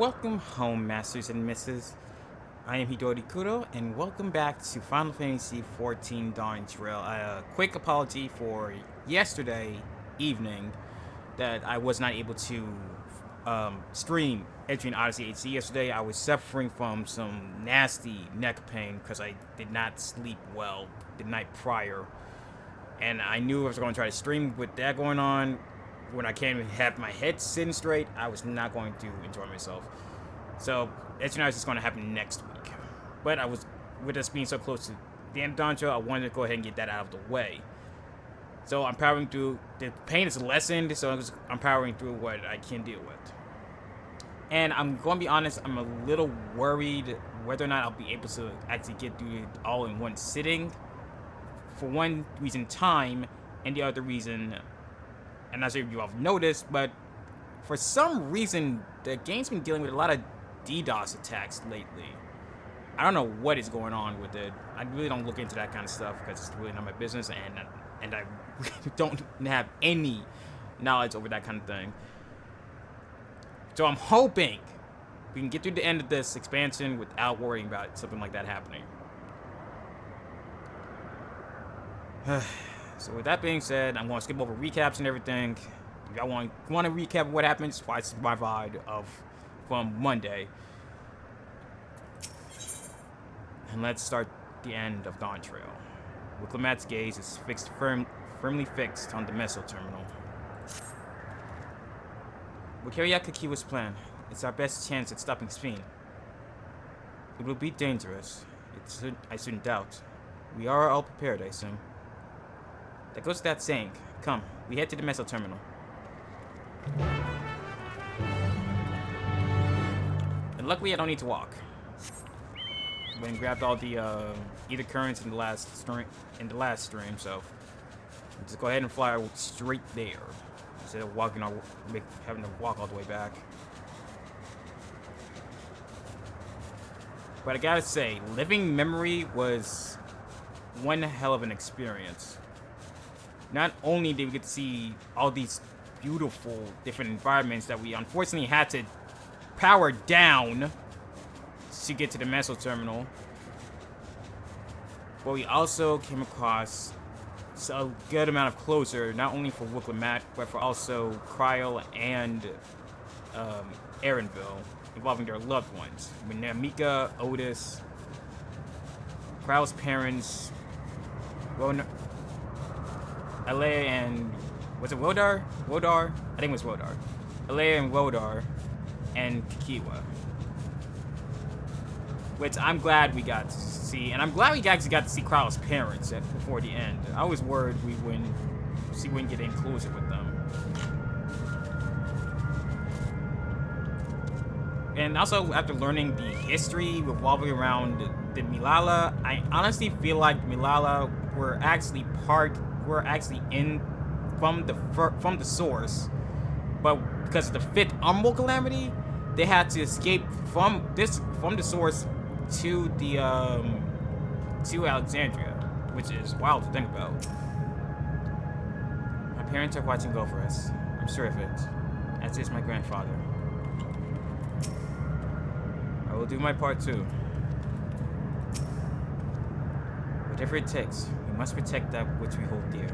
Welcome home, masters and misses. I am Hidori Kuro, and welcome back to Final Fantasy XIV Dawntrail. A quick apology for yesterday evening that I was not able to stream Etrian Odyssey HD yesterday. I was suffering from some nasty neck pain because I did not sleep well the night prior. And I knew I was going to try to stream with that going on. When I can't even have my head sitting straight, I was not going to enjoy myself. So, Etrian Odyssey is going to happen next week. But with us being so close to the end of Dawntrail, I wanted to go ahead and get that out of the way. So I'm powering through. The pain is lessened, so I'm powering through what I can deal with. And I'm going to be honest, I'm a little worried whether or not I'll be able to actually get through it all in one sitting. For one reason, time, and the other reason, I'm not sure if you all have noticed, but for some reason, the game's been dealing with a lot of DDoS attacks lately. I don't know what is going on with it. I really don't look into that kind of stuff because it's really not my business, and I don't have any knowledge over that kind of thing. So I'm hoping we can get through the end of this expansion without worrying about something like that happening. So with that being said, I'm going to skip over recaps and everything. If y'all want to recap what happened, twice my vibe from Monday. And let's start the end of Dawntrail. Wicklamat's gaze is firmly fixed on the missile terminal. We'll carry out Kakiwa's plan. It's our best chance at stopping Sphinx. It will be dangerous. I shouldn't doubt. We are all prepared, I assume. That goes without saying. Come, we head to the missile terminal. And luckily I don't need to walk. Went and grabbed all the ether currents in the last stream, so just go ahead and fly straight there instead of having to walk all the way back. But I gotta say, living memory was one hell of an experience. Not only did we get to see all these beautiful different environments that we unfortunately had to power down to get to the missile terminal, but we also came across a good amount of closure, not only for Wicklamat, but for also Cryle and Erenville, involving their loved ones. When Mika, Otis, Cryle's parents, Alea and... was it Wodar? Wodar? I think it was Wodar. Alea and Wodar and Kakiwa. Which I'm glad we got to see. And I'm glad we actually got to see Cryle's parents before the end. I was worried she wouldn't get any closer with them. And also, after learning the history revolving around the Milala, I honestly feel like Milala were actually in from the source, but because of the fifth Umbral calamity, they had to escape from the source to the to Alexandria, which is wild to think about. My parents are watching over us. I'm sure of it. As is my grandfather. I will do my part too. Whatever it takes, we must protect that which we hold dear.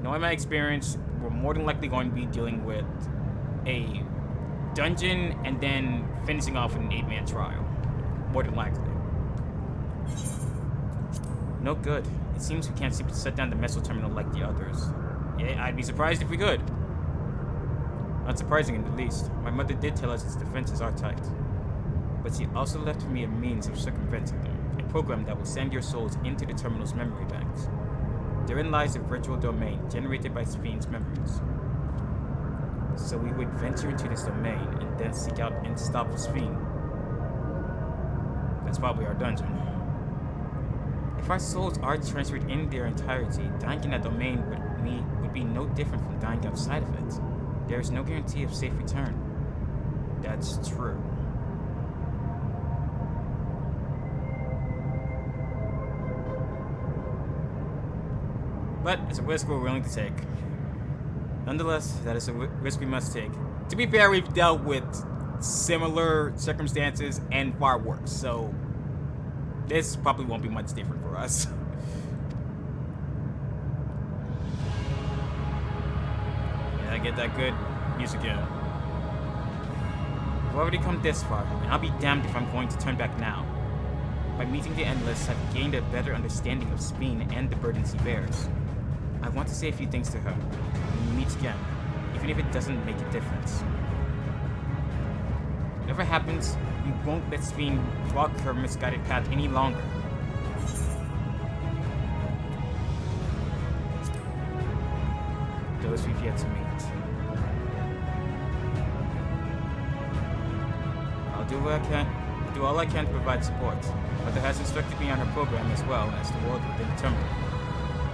Knowing my experience, we're more than likely going to be dealing with a dungeon and then finishing off with an 8-man trial. More than likely. No good. It seems we can't seem to shut down the missile terminal like the others. Yeah, I'd be surprised if we could. Not surprising in the least. My mother did tell us its defenses are tight. But she also left me a means of circumventing them. A program that will send your souls into the terminal's memory banks. Therein lies a virtual domain generated by Sphinx's memories. So we would venture into this domain and then seek out and stop Sphinx. That's probably our dungeon. If our souls are transferred in their entirety, dying in that domain would be no different from dying outside of it. There is no guarantee of safe return. That's true. But it's a risk we're willing to take. Nonetheless, that is a risk we must take. To be fair, we've dealt with similar circumstances and far worse, so this probably won't be much different for us. Yeah, I get that good music in. We've already come this far, and I'll be damned if I'm going to turn back now. By meeting the Endless, I've gained a better understanding of Speen and the burdens he bears. I want to say a few things to her when we meet again, even if it doesn't make a difference. Whatever happens, we won't let Speen walk her misguided path any longer. Those we've yet to meet. I'll do what I can. I'll do all I can to provide support. Mother has instructed me on her program as well as the world within the terminal.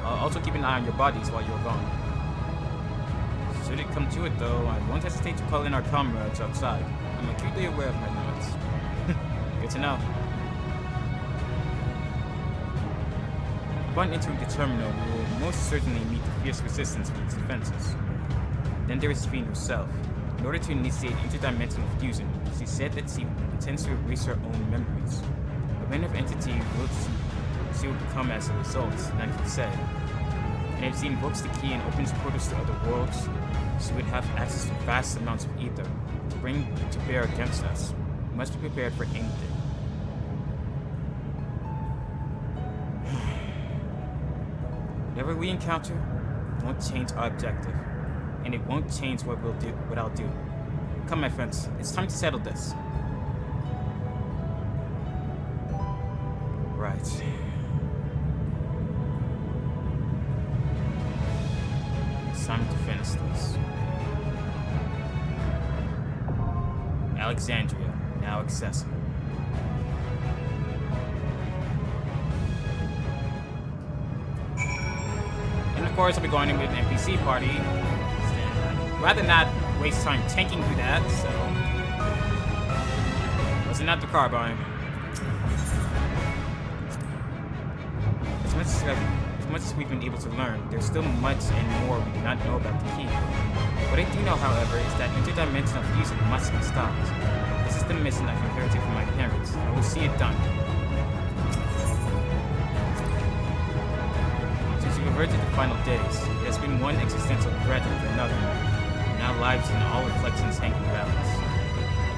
I'll also keep an eye on your bodies while you're gone. Should it come to it, though, I won't hesitate to call in our comrades outside. I'm acutely aware of my limits. Good to know. Upon entering the terminal, we will most certainly meet the fierce resistance of its defenses. Then there is Speen herself. In order to initiate interdimensional fusion, she said that she intends to erase her own memories. A kind of entity she will become as a result, none can say. And if she invokes the key and opens portals to other worlds, she would have access to vast amounts of ether to bring to bear against us. We must be prepared for anything. Whatever we encounter won't change our objective, and it won't change what I'll do. Come, my friends, it's time to settle this. Right. It's time to finish this. Alexandria, now accessible. And of course, I'll be going in with an NPC party. I'd rather not waste time tanking through that, so. Wasn't at the carbine. As much as we've been able to learn, there's still much and more we do not know about the key. What I do know, however, is that interdimensional fusion must be stopped. This is the mission I've inherited from my parents. I will see it done. Since we've averted the final days, it has been one existential threat after another, and our lives and all reflections hang in the balance.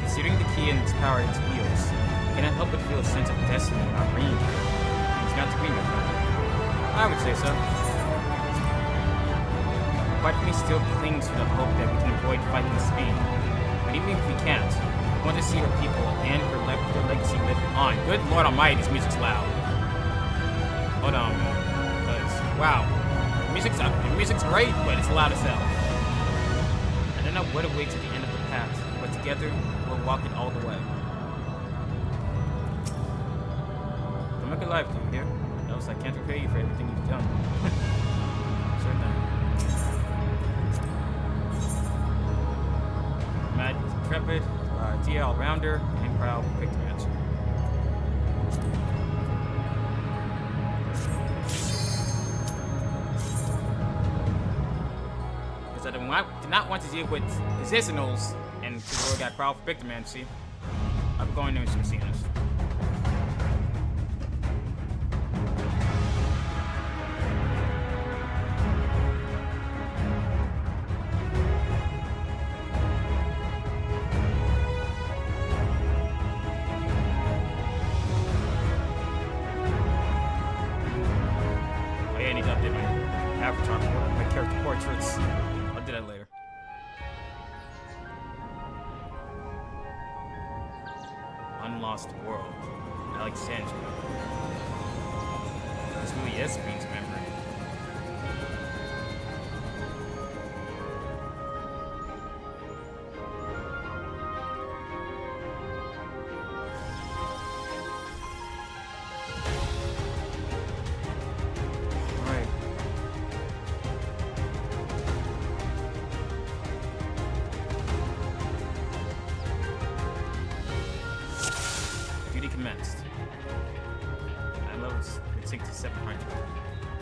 Considering the key and its power at its wheels, I cannot help but feel a sense of destiny in our reign. It's not to be, my friend. I would say so. Part of me still clings to the hope that we can avoid fighting Speen. But even if we can't, I want to see her people and her legacy live on. Good Lord Almighty, this music's loud. Hold on, because wow, the music's great, but it's loud as hell. I don't know what awaits at the end of the path, but together we'll walk it all the way. Don't make it live, do you hear? Else I can't repay you for everything you've done. Sure thing. Mad Intrepid, TA All-Rounder, and Proud Victor Answer. Because I did not want to deal with Resistance and because we got Proud Victor Man, see? I'm going to some scenes. My character portraits. I'll do that later. Unlost World, Alexandria. This really is Speen's memory.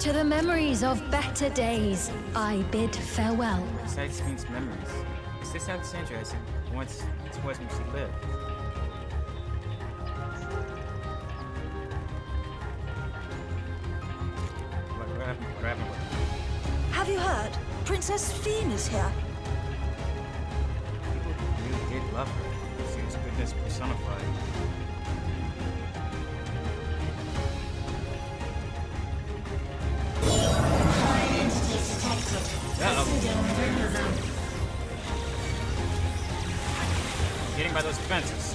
To the memories of better days, I bid farewell. Besides means memories. Is this Alexandria as it once was when she lived? What happened with her? Have you heard? Princess Fiend is here. People really did love her. She was goodness personified. Getting by those fences.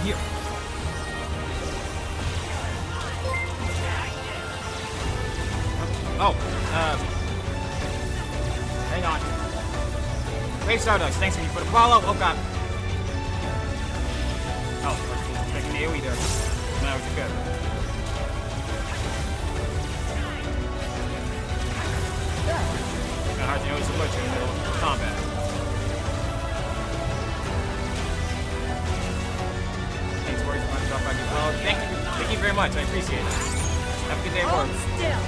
Here. Oh, hang on. Wave Stardust, thanks for the follow. Oh god. Oh, taking the AoE there. Now it's good. Kind of hard to notice a butcher in the middle of combat. Thanks for your drop back as well. Thank you very much. I appreciate it. Have a good day at work. Still.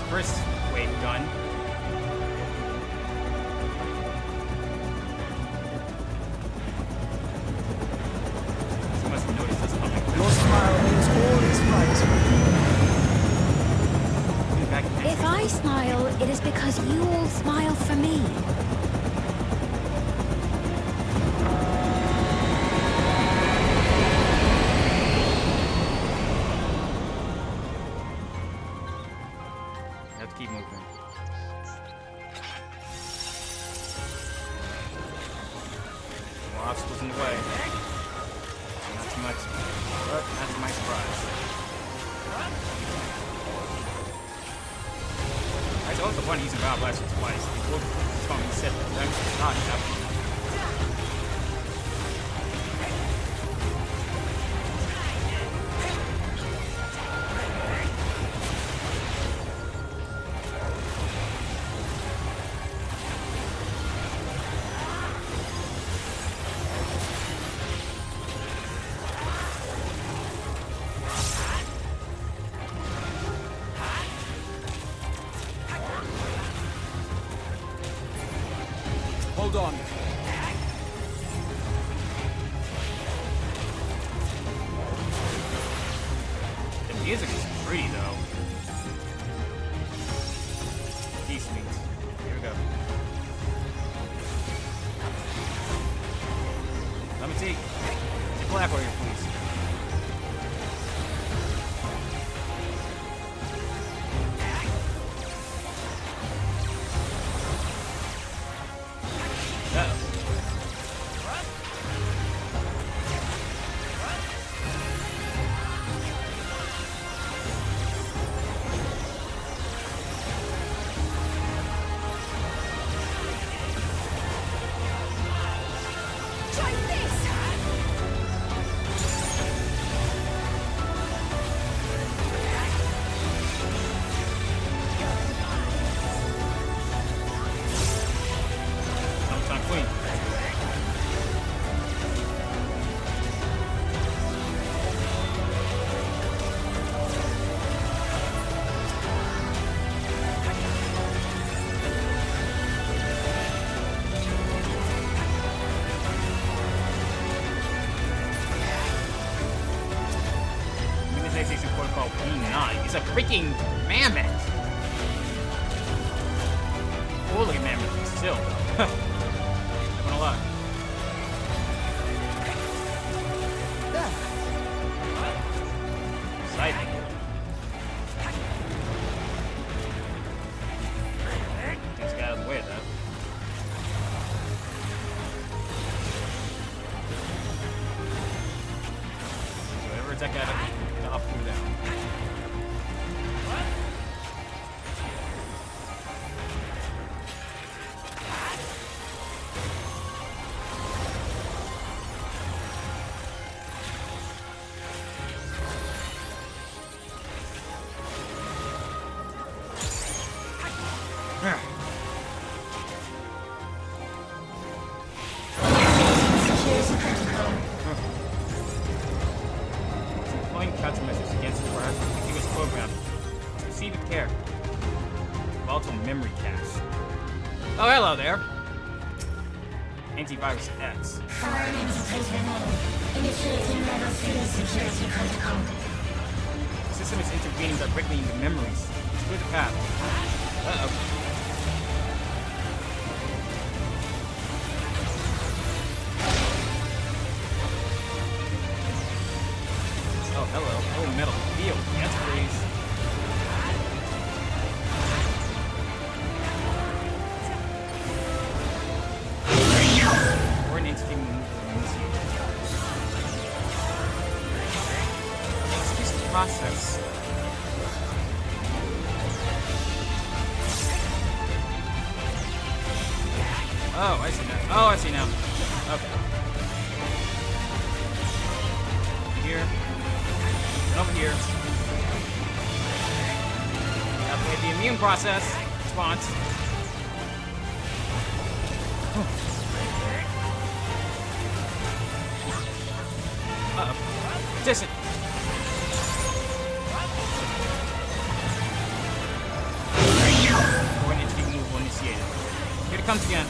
First wave gun. You must have noticed this coming. Your smile means all is right. If I smile, it is because you all smile for me. Let's keep moving. More obstacles in the way. Not too much, but not to my surprise. Actually, what was the point of using Wild Blast twice? Before the phone reset that. That's not happening. Hold on. The music is pretty though. Peace means. Here we go. Let me take a lap over here, please. Protocol P9. It's a freaking mammoth. Cool looking mammoth still. Not gonna lie. Exciting. Just got out of the way of that. Whatever attack out of off through that. Oh, hello there. Antivirus X. The system is intervening directly into memories. Clear the path. Uh-oh. Oh, hello. Oh, metal field. That's crazy. Or an entity excuse the process. Oh, I see now. Oh, I see now. Okay. Here. Over here. Activate the immune process. Response. Uh-oh. Distant. Or an entity removal initiated. Here it comes again.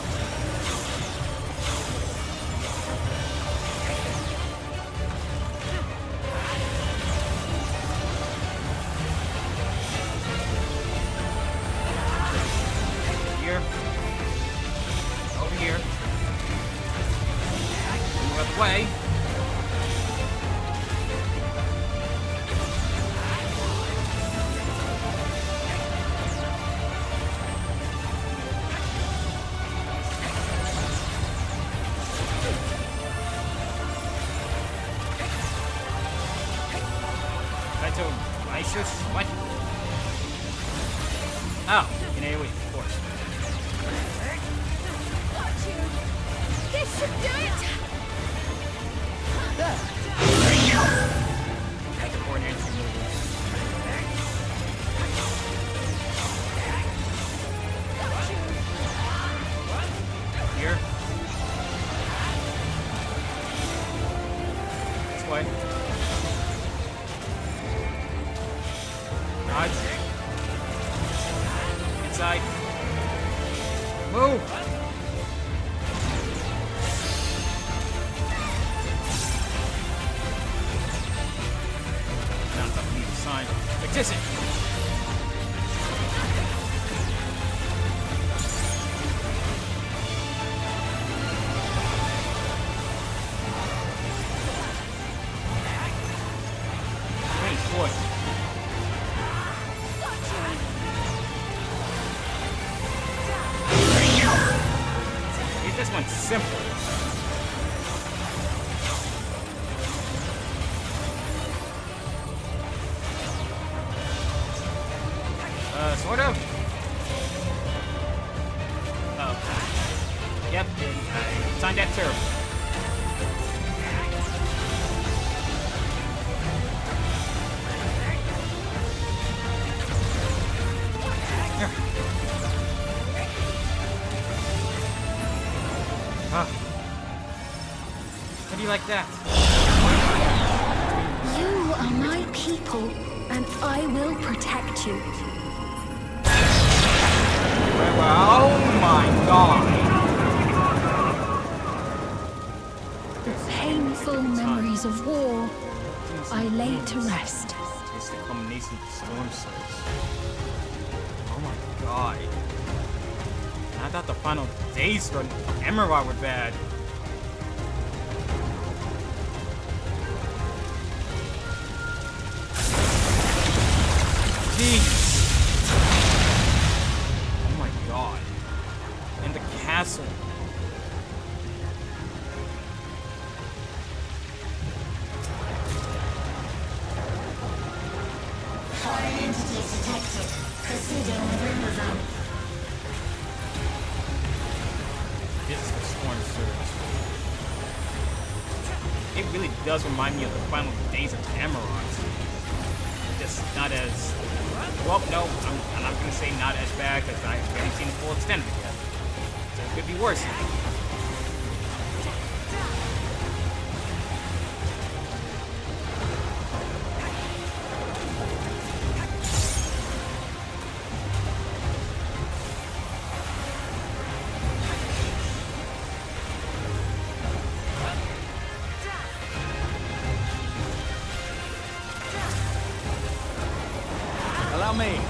Here. Over here. Move out the way. ISIS? What? Oh, in AoE, of course. This should do it! That's a coordinated removal. Here. This way. Dodge. Inside. Move! Not something we need to sign. Magician! Hey, boy. This one's simple. Sort of. Oh. Yep, I signed that terrible. Here. How do you like that? You are my people, and I will protect you. Oh my god! The painful memories of war I lay to rest. It's the culmination of the storm surge. Oh my god. I thought the final days for Emerald were bad. Jeez. Oh my god. And the castle. Foreign entities detected. Proceeding with removal. This is the storm surge. It really does remind me of the final days of Amarant. Just not as... Well, no, I'm not going to say not as bad because I haven't seen the full extent of it yet. So it could be worse. About me.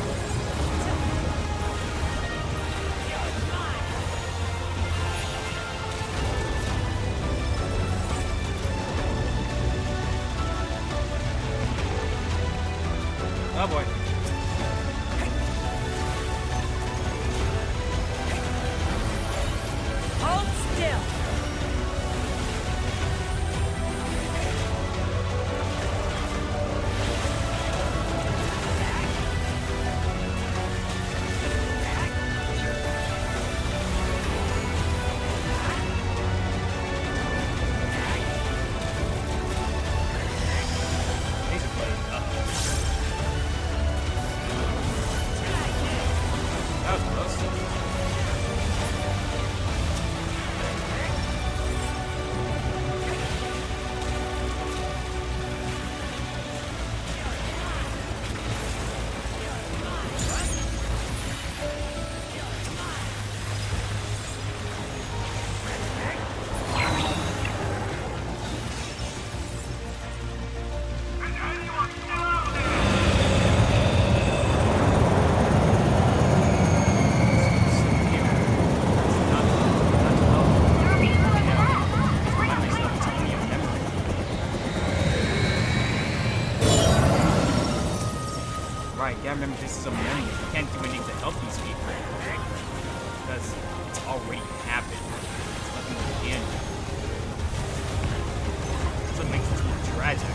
Oh boy. Hold still. Laser blade. That was close. Right, yeah, remember this is a million. You can't do anything to help these people. Because it's already happened. It's nothing we can do. That's what makes this more tragic.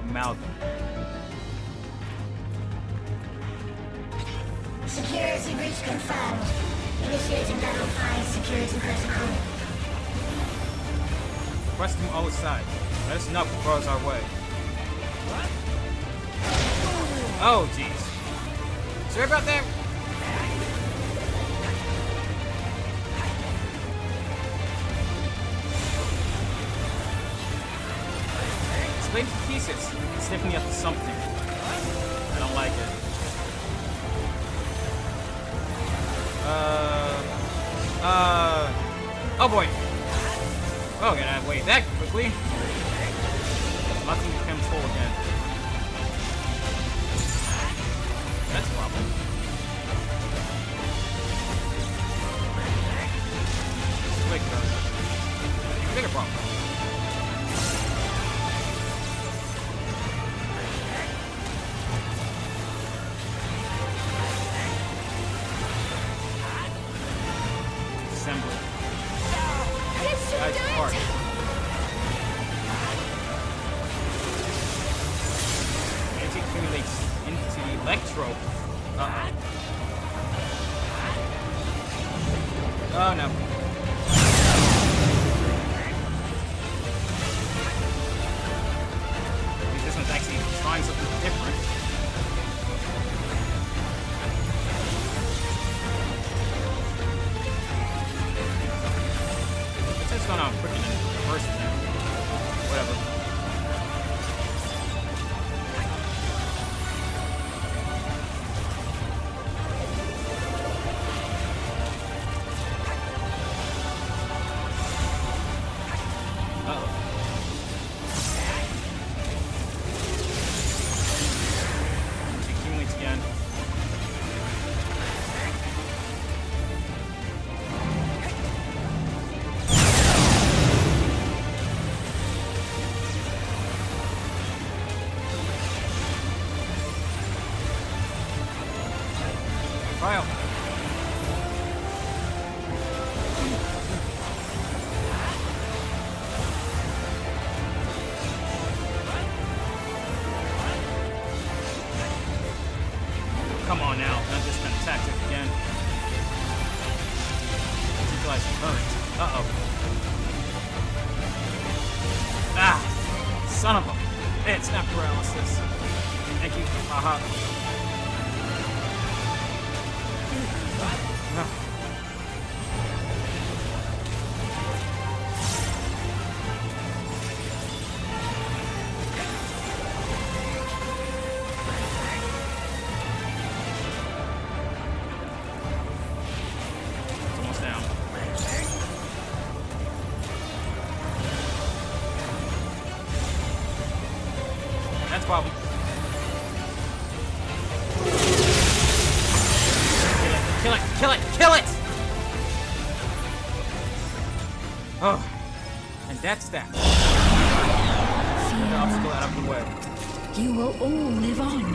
Amalgam. Security breach confirmed. Initiating level 5 security protocol. Press from all sides. Let us know if it throws our way. Oh, jeez. Sorry about that. Split into pieces. It's definitely up to something. I don't like it. Oh boy. Oh, get out of the way that quickly. Nothing becomes full again. That's a problem. Quick, though. Bigger problem. Electro. Oh no. This one's actually trying something different. It's going on quicker than the first one. Whatever. Trial. Come on now, not this kind of tactic again. Utilize current. Uh-oh. Ah! Son of a... Hey, snap paralysis. Thank you. Haha. Almost down. That's a problem. Kill it! Kill it! Kill it! Oh, and that's that. Fear The obstacle not. out of the way. You will all live on.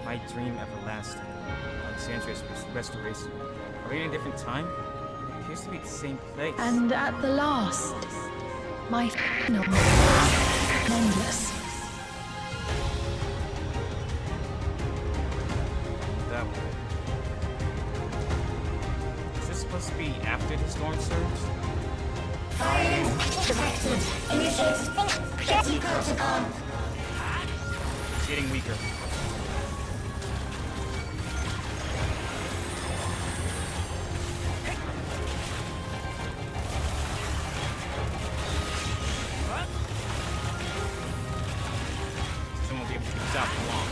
My dream everlasting. Alexandria's restoration. Are we in a different time? It appears to be the same place. And at the last, my final endless. That way. Is this supposed to be after the storm surge? Fire detected. Initiated Getty protocol. It's getting weaker. Someone will be able to stop for long.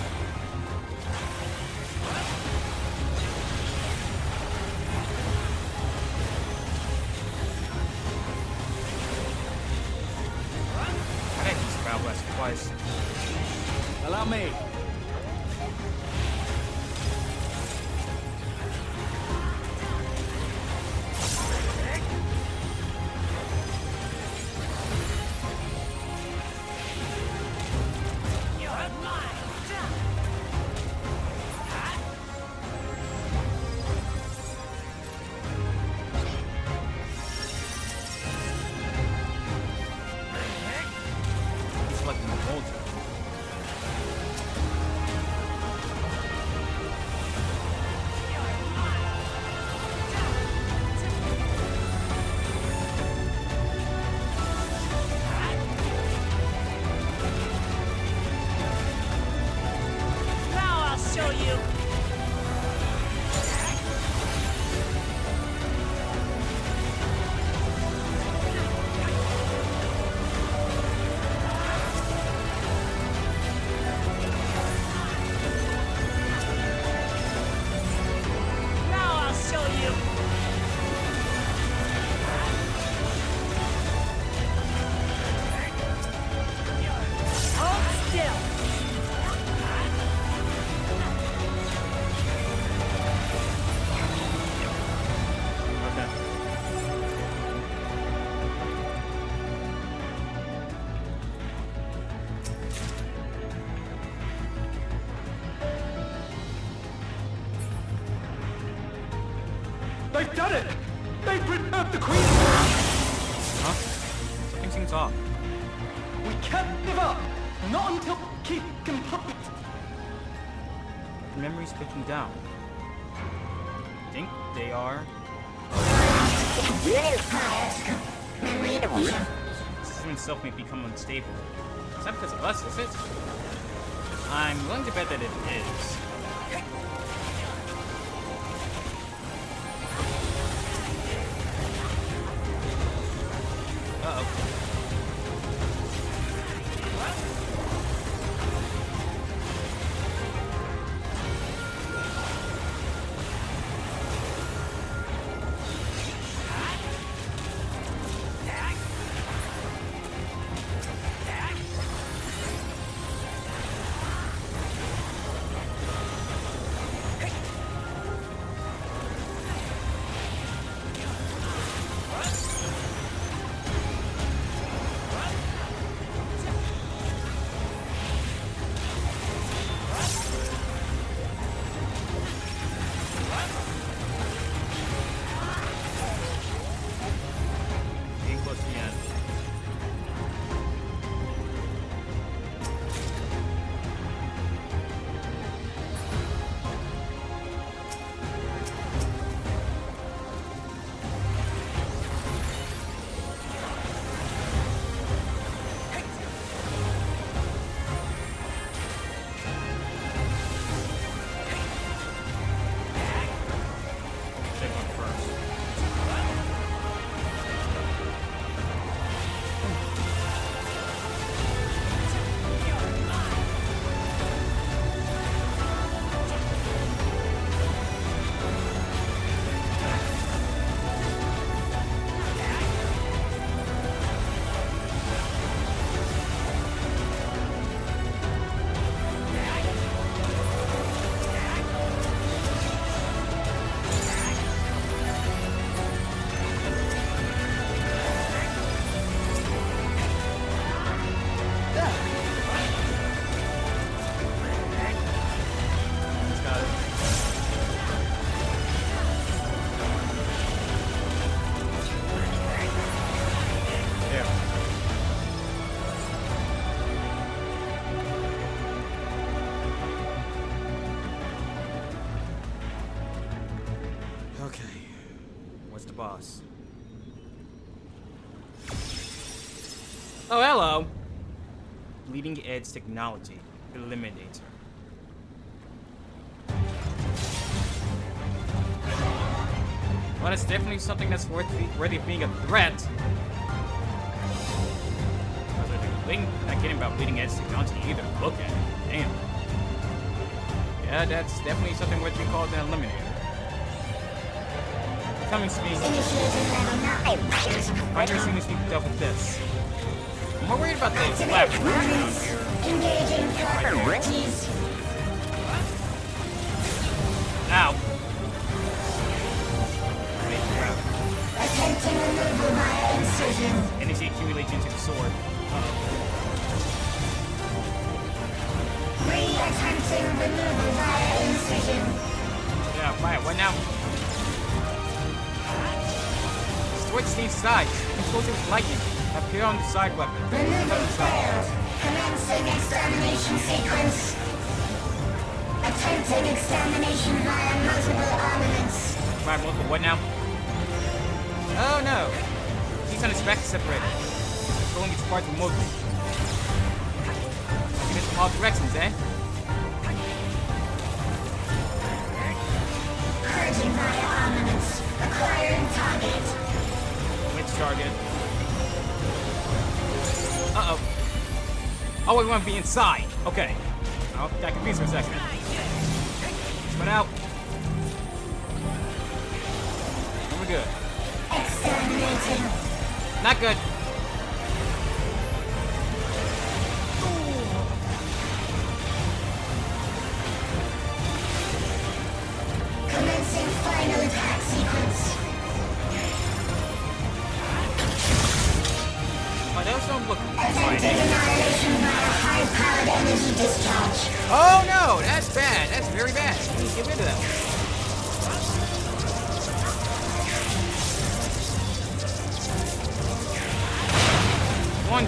I didn't use Crowd Blast twice. Allow me. It's like the old. Now I'll show you. Now I'll show you. Hold still. Okay. They've done it! They've removed the queen! Huh? Something seems off. We can't give up! Not until Keith can pop it. The memory's picking down. I think they are. The system itself may become unstable. It's not because of us, is it? I'm willing to bet that it is. Uh-oh. Getting close to the end. Take one first. Got it. There. Okay. What's the boss? Oh, hello. Leading edge technology. Eliminator. Well, it's definitely something that's worthy of being a threat. Not kidding about leading edge technology either. Look at it. Damn. Yeah, that's definitely something worth being called an eliminator. Coming speed. Find your soon as we dealt with this. I'm more worried about the flap down here. Engaging priorities. Ow. Attempting removal via incision. Energy accumulates into the sword. Re-attempting removal via incision. Yeah, fire. What now? Sword change sides. Controls it with lightning. Appear on the side weapon. Removal failed. Commencing extermination sequence. Attempting extermination via multiple armaments. Right, multiple. What now? Oh no! He's on his back separated. Controlling its parts remotely. Taking it from all directions, eh? Purging via armaments. Acquiring target. Which target? Uh-oh. Oh, we want to be inside. Okay. Oh, got confused for a second. Spin out. And we're good. Exterminating. Not good. Commencing final attack sequence. Oh, those don't look Attempting exciting. annihilation via high-powered energy discharge. Oh no, that's bad. That's very bad. We need to get rid of that. One.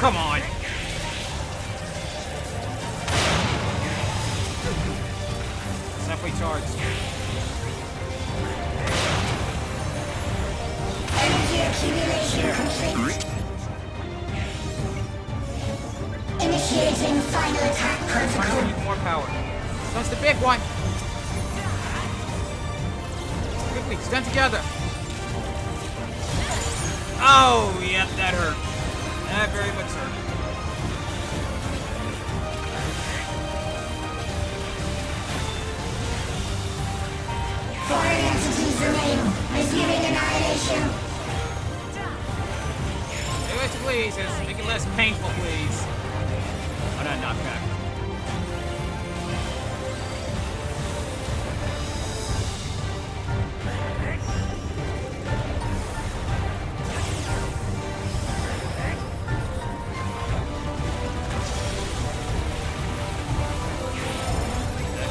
Come on. It's halfway charged. Energy accumulation complete. Initiating final attack protocol. Finally need more power. That's the big one. Quickly, stand together. Oh, yep, that hurt. That very much hurt. Foreign entities remain. Resuming annihilation. Yes, please. Yes, make it less painful, please. Oh, not knockback.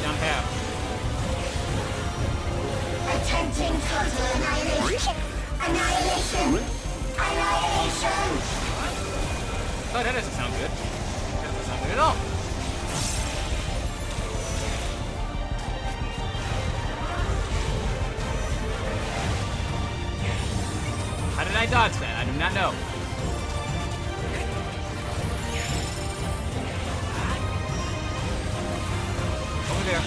Down half. Attempting total annihilation. Annihilation. Annihilation. Oh, that doesn't sound good. That doesn't sound good at all. How did I dodge that? I do not know. Over there.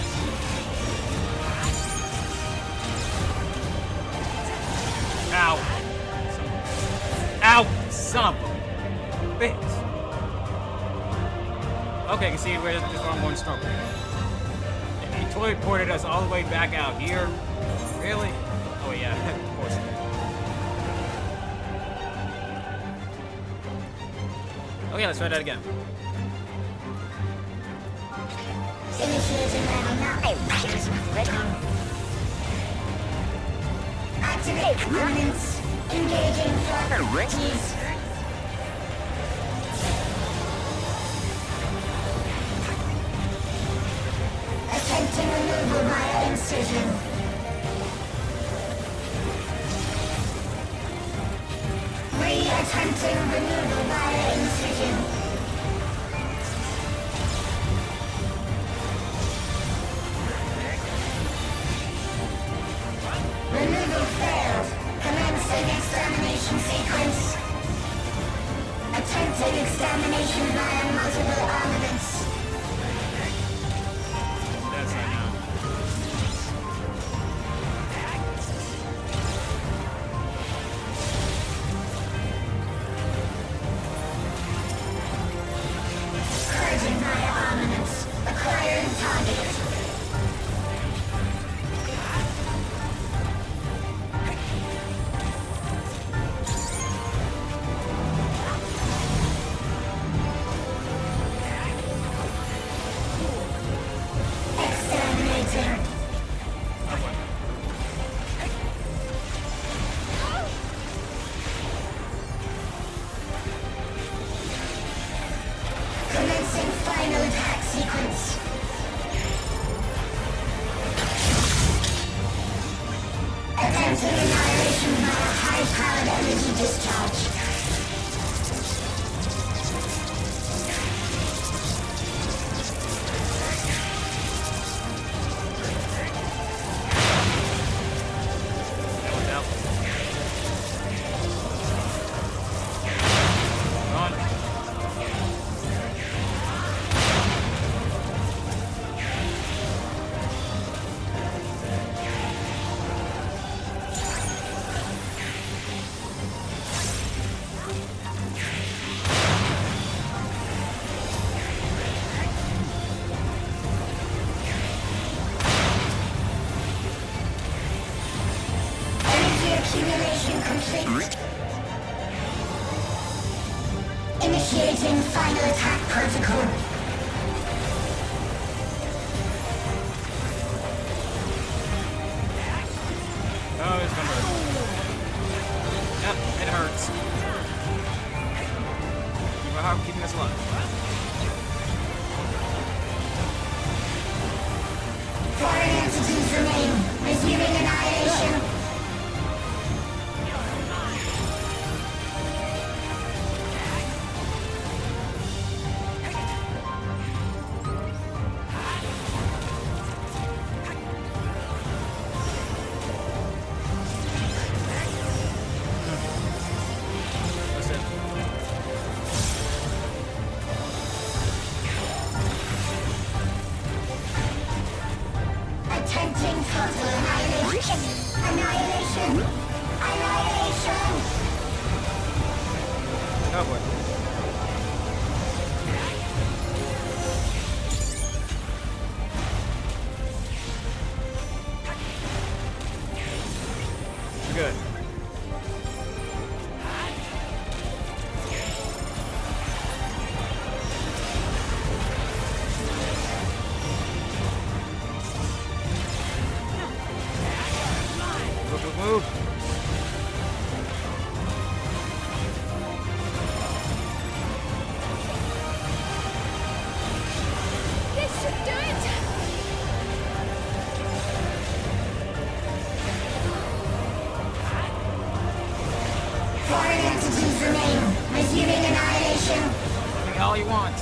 Ow. Ow! Son of a bitch. Okay, I can see where this arm going stronger. And he totally ported us all the way back out here. Really? Oh yeah, of course. Okay, let's try that again. Initiating level 9. Activate components. Engaging properties. Attempting removal via incision. Re-attempting removal via incision. Removal failed. Commencing extermination sequence. Attempting extermination via multiple armaments. That's right now. Purging via armaments. Acquiring target. Exterminating. Oh boy. Commencing final attack sequence. Attempting annihilation via high-powered energy discharge. That one's out. Gone. Energy accumulation complete. Initiating final attack protocol. Oh, it's gonna hurt. Yep, it hurts. Keeping us alive. Foreign entities remain. Resuming annihilation. Oh boy. Good. Move. This should do it! Foreign entities remain. Resuming annihilation. Give me all you want.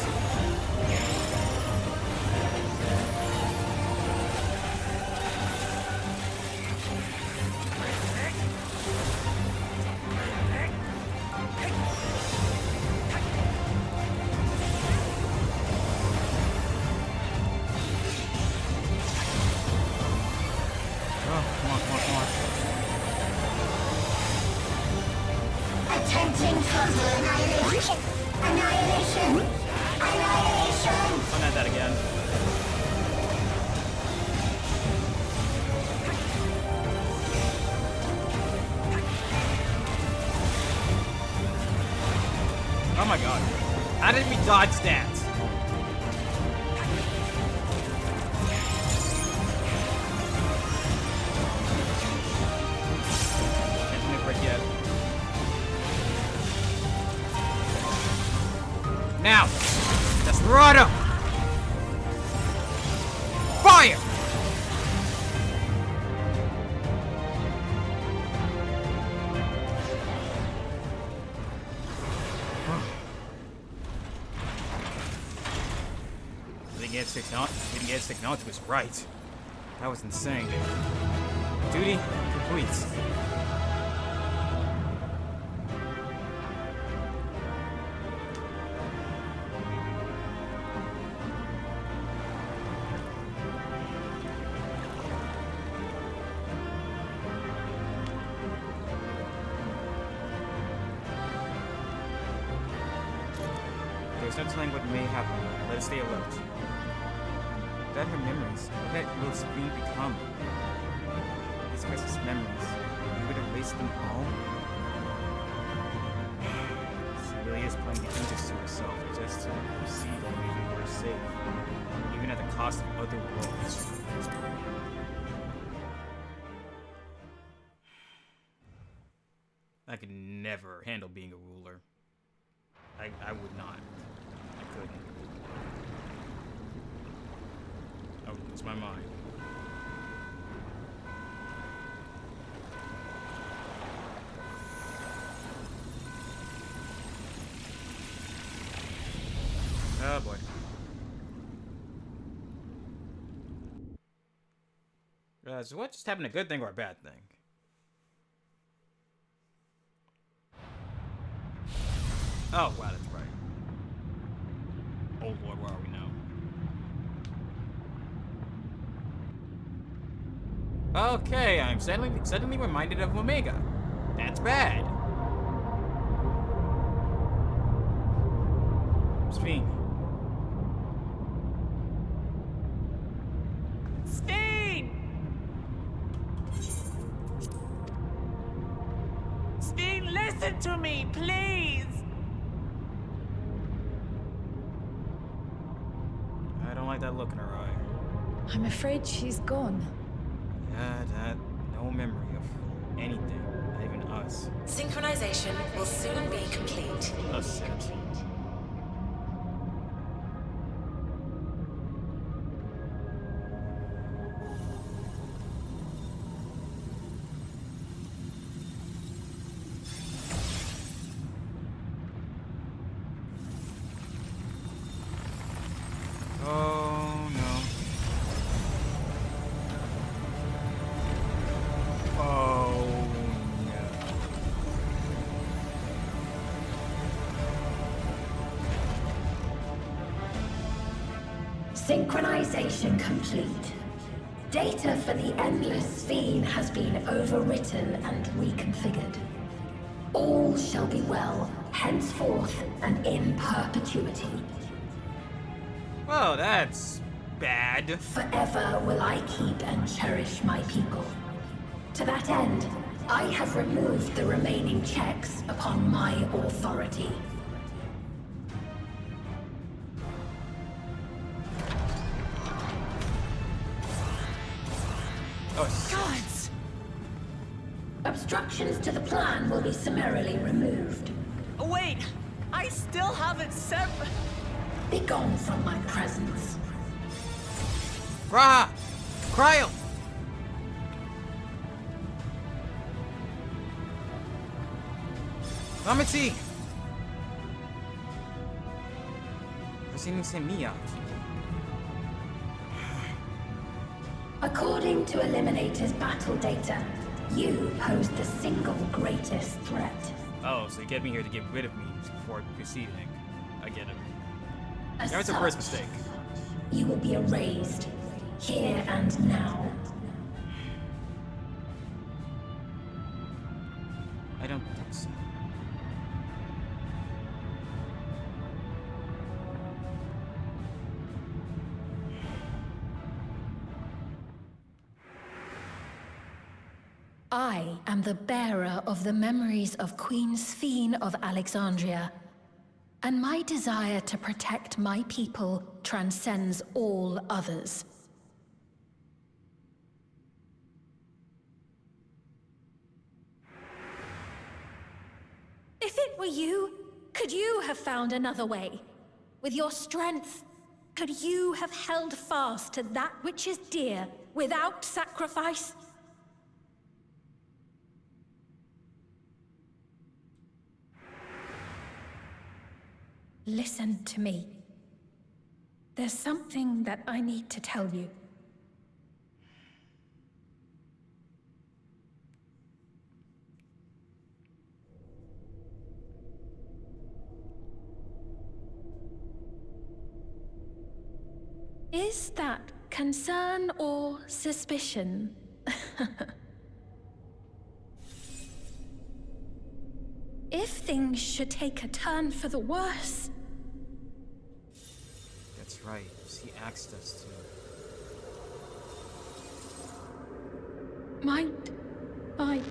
Attempting total annihilation. Annihilation. Annihilation. Don't add that again. Oh my god. How did we dodge that? Can't move right yet. Now! Desperado! Fire! We didn't get technology was right. That was insane. Duty complete. There's no telling what may happen. Let us stay alert. Without her memories, what will Sabine become? These precious memories, you would erase them all? She really is playing the injustice to herself just to see that we were safe, even at the cost of other worlds. I could never handle being a ruler. I would not. I couldn't. I would lose my mind. Oh boy. So what just happened, a good thing or a bad thing? Oh, wow, that's right. Oh Lord, where are we now? Okay, I'm suddenly reminded of Omega. That's bad. Sphinx. Spain! Spain, listen to me, please! I don't like that look in her eye. I'm afraid she's gone. Yeah, that no memory of anything, not even us. Synchronization will soon be complete. Us it. Oh no. Oh no. Synchronization complete. Data for the Endless Fiend has been overwritten and reconfigured. All shall be well henceforth and in perpetuity. Well, that's bad. Forever will I keep and cherish my people. To that end, I have removed the remaining checks upon my authority. Oh, Gods! Obstructions to the plan will be summarily removed. Wait! I still haven't said. Begone from my presence. Raha! Cryo! Ramati! Rosini sent me out. According to Eliminator's battle data, you pose the single greatest threat. Oh, so you get me here to get rid of me before proceeding. I get it. As That was the first such, mistake. you will be erased, here and now. I don't think so. I am the bearer of the memories of Queen Sphene of Alexandria, and my desire to protect my people transcends all others. If it were you, could you have found another way? With your strength, could you have held fast to that which is dear without sacrifice? Listen to me. There's something that I need to tell you. Is that concern or suspicion? If things should take a turn for the worse... That's right. She asked us to. Might I...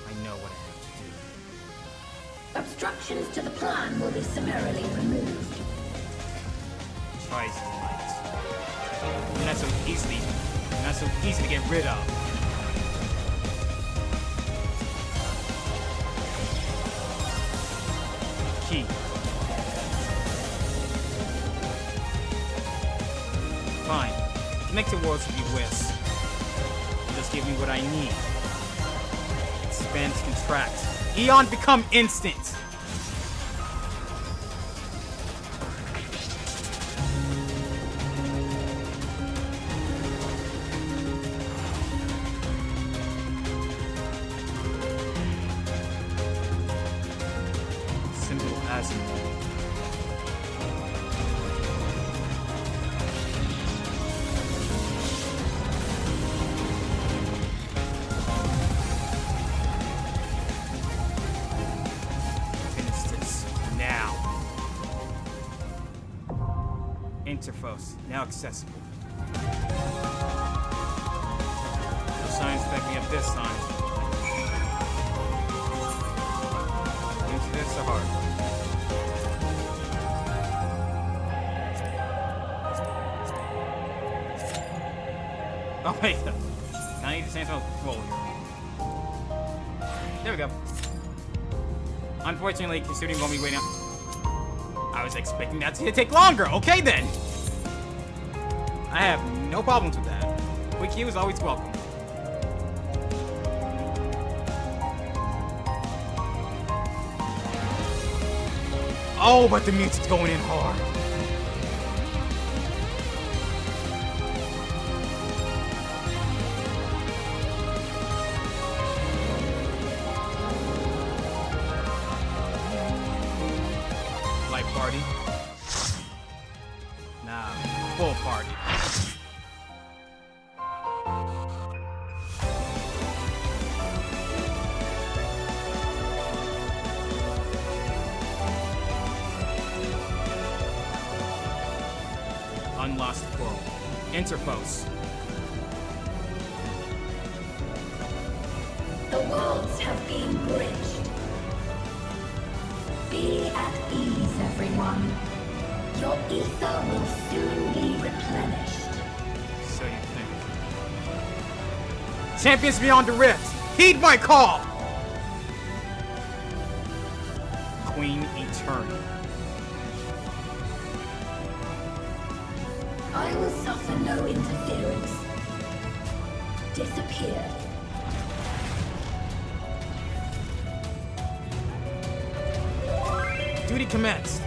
I know what I have to do. Obstructions to the plan will be summarily removed. Try some light. You're not so easy to get rid of. Key. Fine. Connected worlds will be whiz. Just give me what I need. Expand, contract. Eon become instant. Simple as finish this now. Interphos now accessible. No signs back me up this time. Into this or hard. Oh wait, I need to change my roll here. There we go. Unfortunately, considering when we wait out, I was expecting that to take longer. Okay then. I have no problems with that. Quick heal is always welcome. Oh, but the music's going in hard. Interpose. The worlds have been bridged. Be at ease, everyone. Your ether will soon be replenished. So you think. Champions beyond the rift, heed my call! Queen Eternal. I will suffer no interference. Disappear. Duty commenced.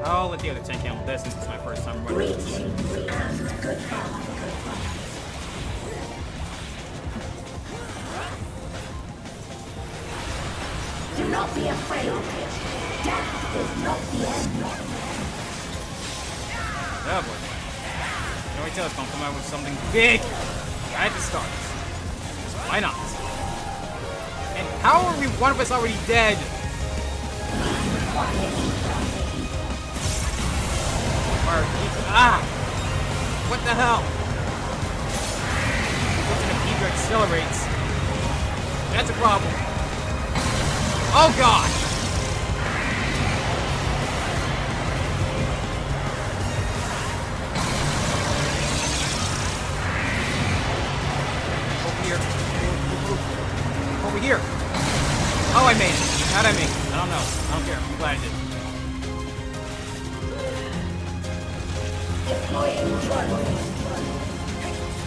I'll let the other 10 handle this since it's my first time running this. Greetings and goodbye. Do not be afraid. Death is not the end. Oh boy. You can already tell it's gonna come out with something big right at the start. So why not? And how are we one of us already dead? What the hell? Looking if Eager accelerates. That's a problem. Oh god! Over here. Over here. Oh, I made it. How'd I make it? I don't know. I don't care. I'm glad I did. Deploying drones.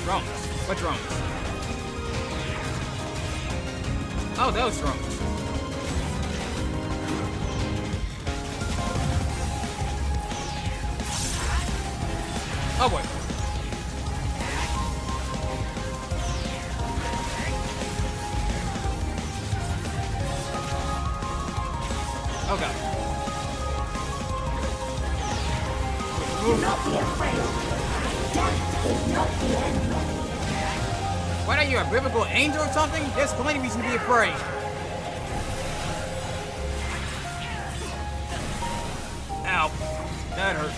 Drones? What drones? Oh, those drones. Oh boy. Oh god. Do not be afraid. Death is not the end. What are you, a biblical angel or something? There's plenty of reason to be afraid. Ow. That hurt.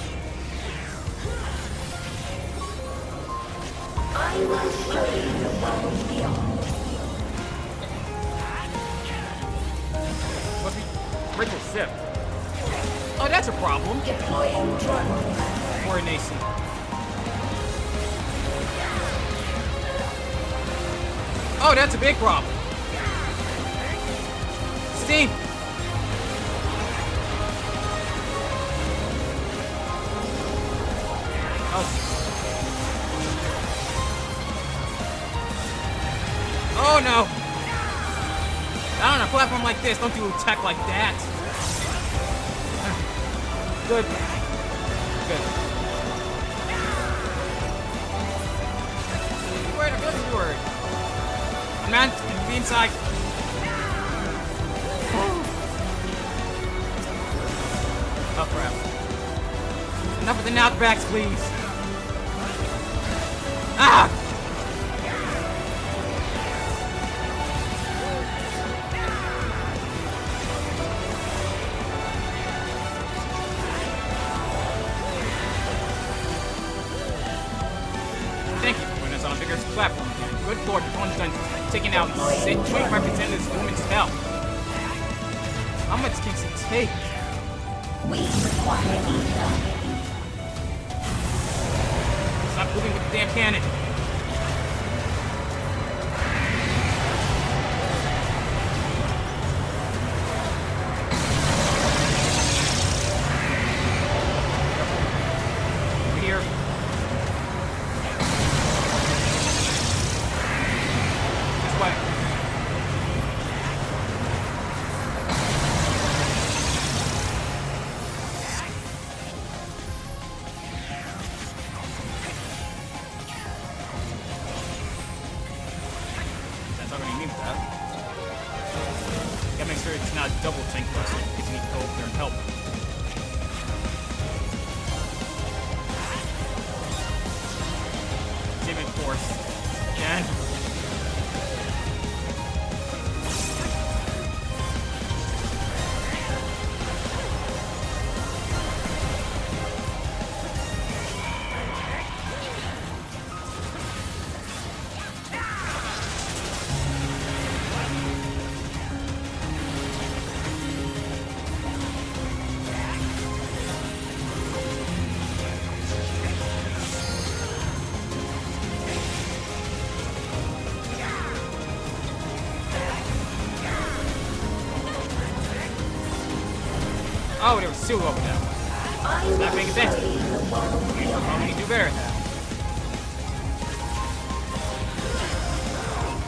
I will show you the world beyond. Must be Rachel Sip. Oh, that's a problem. Deploying drones. Coordination. Oh, that's a big problem. Steam. Oh no! Not on a platform like this. Don't do attack like that. Good. Good. Word, I feel like word. Man, be inside. Oh crap. Enough of the knockbacks, please. Ah! Thank you for putting us on a bigger platform again. Good lord, the one's done taking out 25% of this woman's health. How much can she take? We require ether. Stop moving with the damn cannon. Over here. This way. That's already needs that. Gotta make sure it's not double tank busting in case you need to go over there and help. Demon force. And Oh, there was two over there. Not paying attention. I'm gonna do better at that.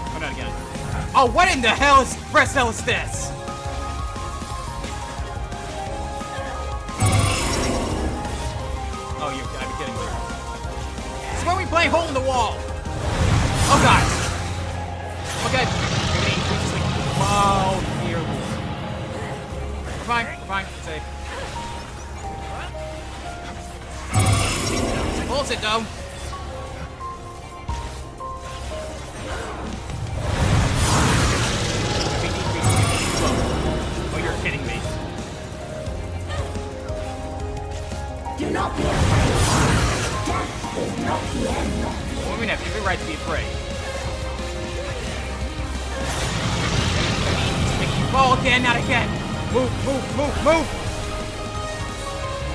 Oh, not again. Oh, what in the hell is this? Oh, you gotta be kidding me. This is where we play hole in the wall. Oh, God. Okay. Oh, dear Lord. We're fine. We're fine. We're safe. Bullshit, though. Oh, you're kidding me. Do not be afraid. Death is not the end. Well, we have every right to be afraid. Make you fall again, not again. Move.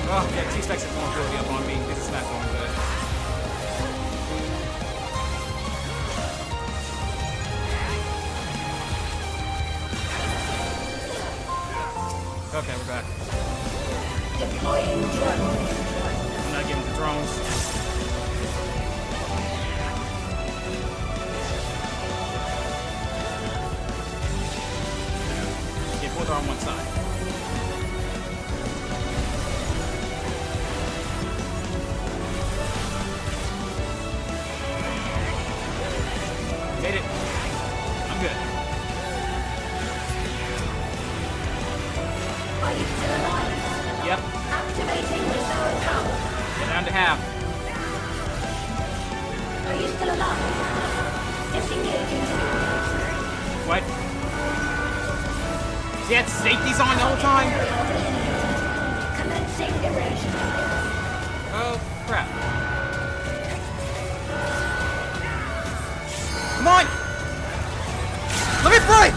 Oh, yeah, T-Specs is vulnerability up on me. This is not going good. Okay, we're back. Deploying drones. I'm not getting the drones. Yeah, both are on one side. Made it. I'm good. Are you still alive? Yep. Activating reserve power. Get down to half. Are you still alive? Disengaging. What? She had safeties on the whole time? Commencing erasure. Oh, crap. Come on! Let me break!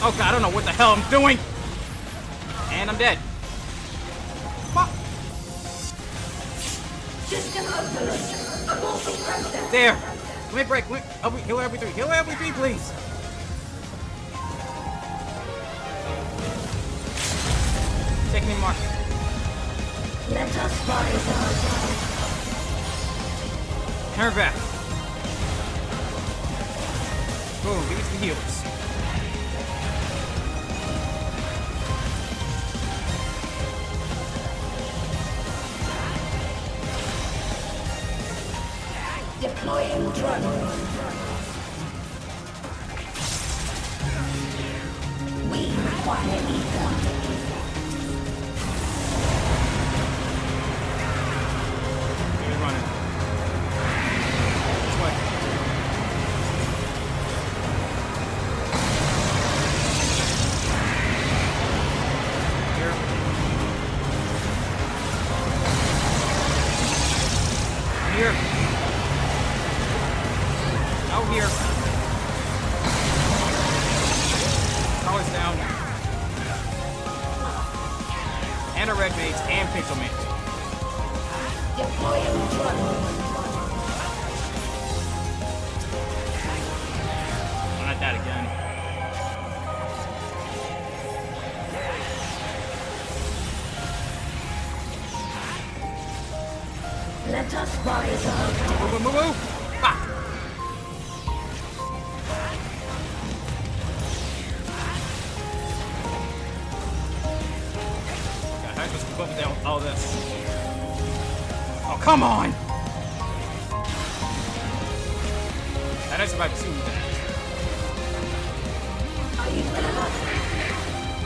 Oh god, I don't know what the hell I'm doing! And I'm dead. Fuck! System overload. Aborting process. There! Let me break. Heal LB3. Heal LB3, please! Take me, Mark. Let us rise our Turn back. Boom, give me some heals. Deploying drone. We require ether. He's running. This way. Here. Here. Out here. Collar's down. And a red mage and pixel mage. Deploying drone. Oh, not that again. Let us rise our Move. Fuck. God, how am I supposed to keep up with all this? Oh, come on! That is about 2 minutes. Are you still alive?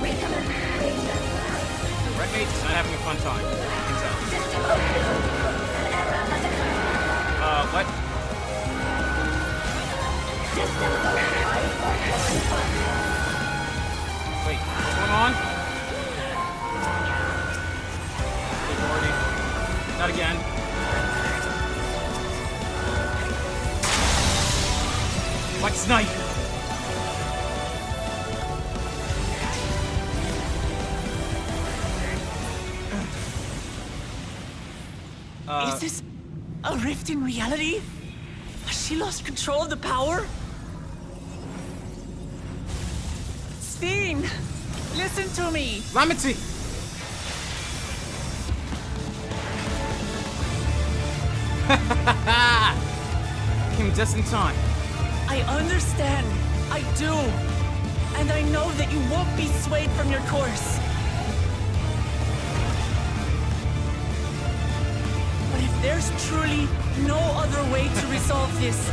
Recommend razor. Red Mage is not having a fun time. I can tell. System overload. An error has occurred. What? System override. Wait, what's going on? Authority. Not again. Like snipe. Is this a rift in reality? Has she lost control of the power? Steen! Listen to me! Lamity! Came just in time. I understand. I do. And I know that you won't be swayed from your course. But if there's truly no other way to resolve this,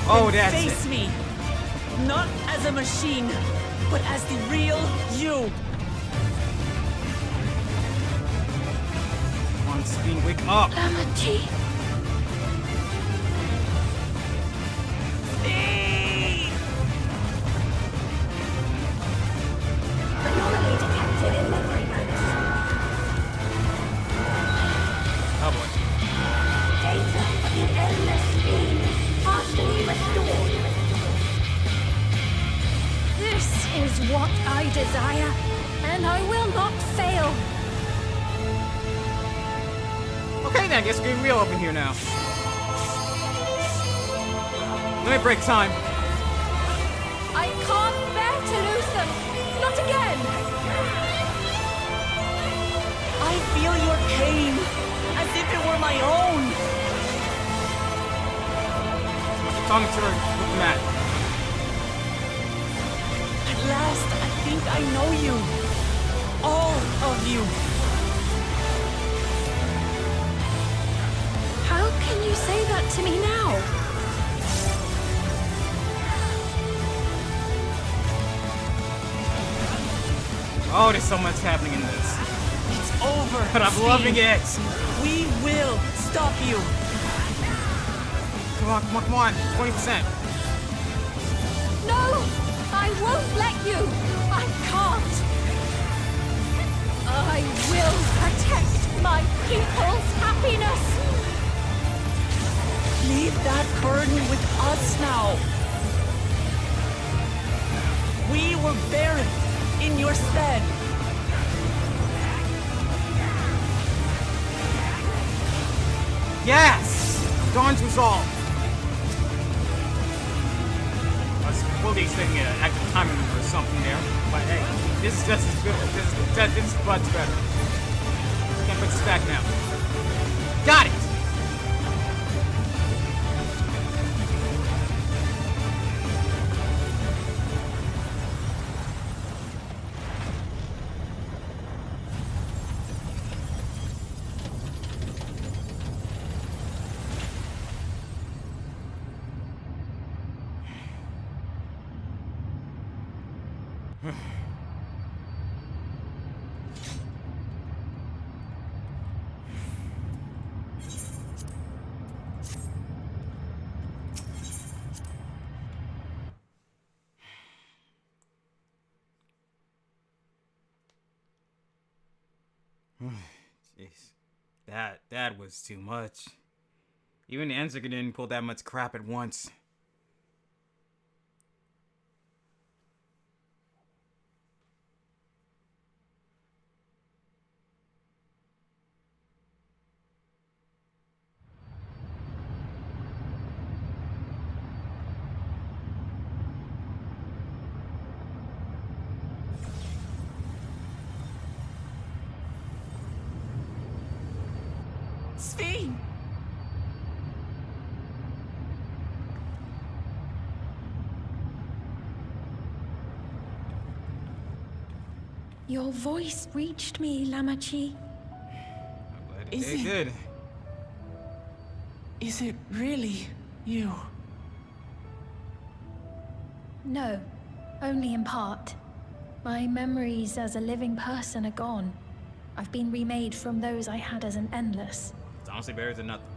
Oh, then that's face it. me. Not as a machine, but as the real you. Come on, Steen, wake up. Lamachi. Anomaly detected in memory banks. Oh boy. Data of the endless stream partially restored. This is what I desire, and I will not fail. Okay then, I guess we're getting real up in here now. Let me break time. I can't bear to lose them. Not again. I feel your pain, as if it were my own. Talking to her with the mat. At last, I think I know you. All of you. How can you say that to me now? Oh, there's so much happening in this. It's over. But I'm Steve. loving it. We will stop you. Come on, come on, come on. 20%. No! I won't let you! I can't! I will protect my people's happiness! Leave that burden with us now. We will bear it in your stead. Yes! Dawn's resolve. I was fully expecting an active time maneuver or something there, but hey, this is just as good. This is much better. Can't put this back now. Got it! Jeez. That was too much. Even the Enziger didn't pull that much crap at once. Steen! Your voice reached me, Lamachi. I'm glad Is it it- did. Is it really you? No, only in part. My memories as a living person are gone. I've been remade from those I had as an endless. It's honestly better than nothing.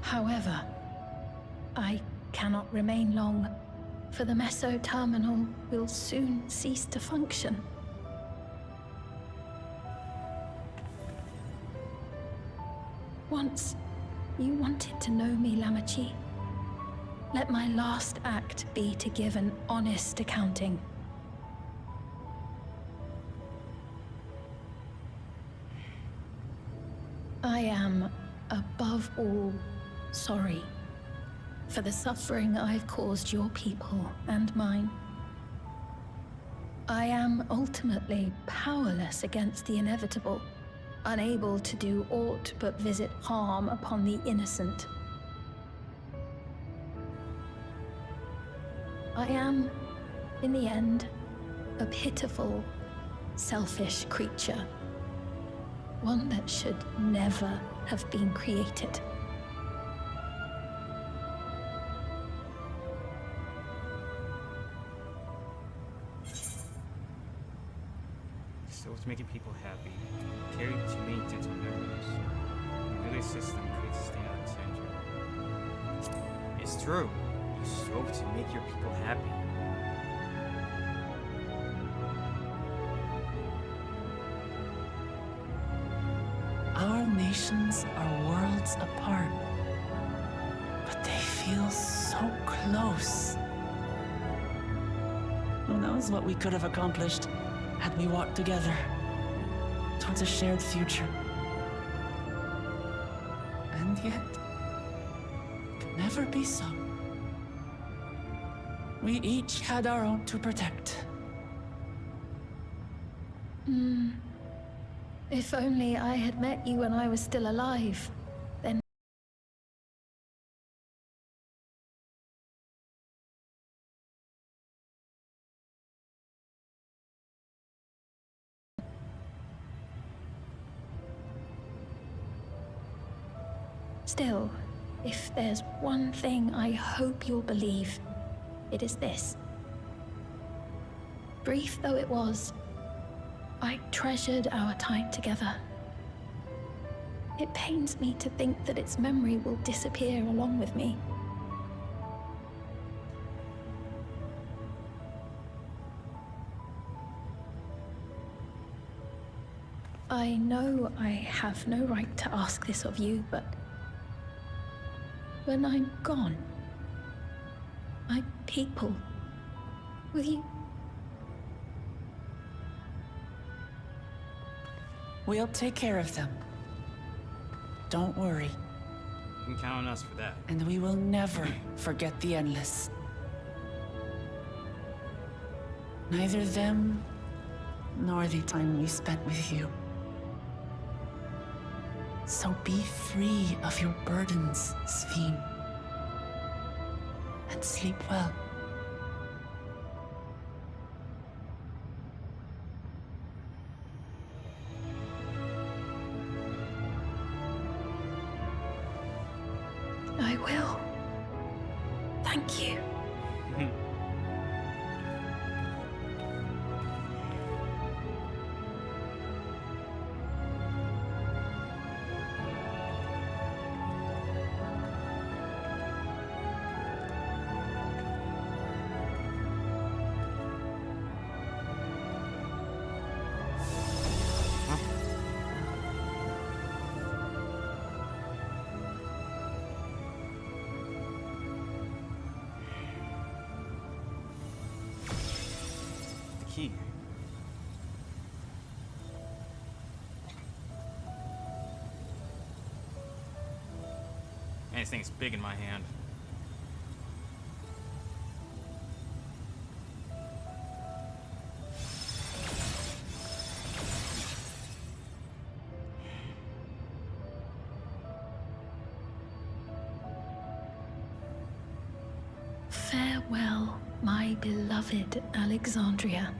However, I cannot remain long, for the meso-terminal will soon cease to function. Once, you wanted to know me, Lamachi. Let my last act be to give an honest accounting. I am, above all, sorry for the suffering I've caused your people and mine. I am ultimately powerless against the inevitable, unable to do aught but visit harm upon the innocent. I am, in the end, a pitiful, selfish creature. One that should never have been created. So it's making people happy. Carry too many dental memories. The relay system creates a standout center. It's true. You strove to make your people happy. Our nations are worlds apart, but they feel so close. Who knows what we could have accomplished had we walked together towards a shared future. And yet, it could never be so. We each had our own to protect. If only I had met you when I was still alive, then... Still, if there's one thing I hope you'll believe, it is this. Brief though it was, I treasured our time together. It pains me to think that its memory will disappear along with me. I know I have no right to ask this of you, but when I'm gone, my people, will you? We'll take care of them. Don't worry. You can count on us for that. And we will never forget the Endless. Neither them, nor the time we spent with you. So be free of your burdens, Sphene. And sleep well. I will. Thank you. Key. Man, this thing's big in my hand. Farewell, my beloved Alexandria.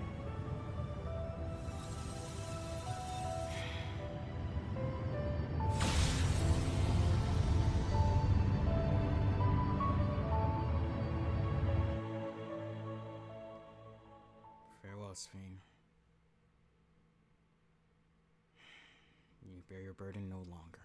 Farewell, Sphene. You bear your burden no longer.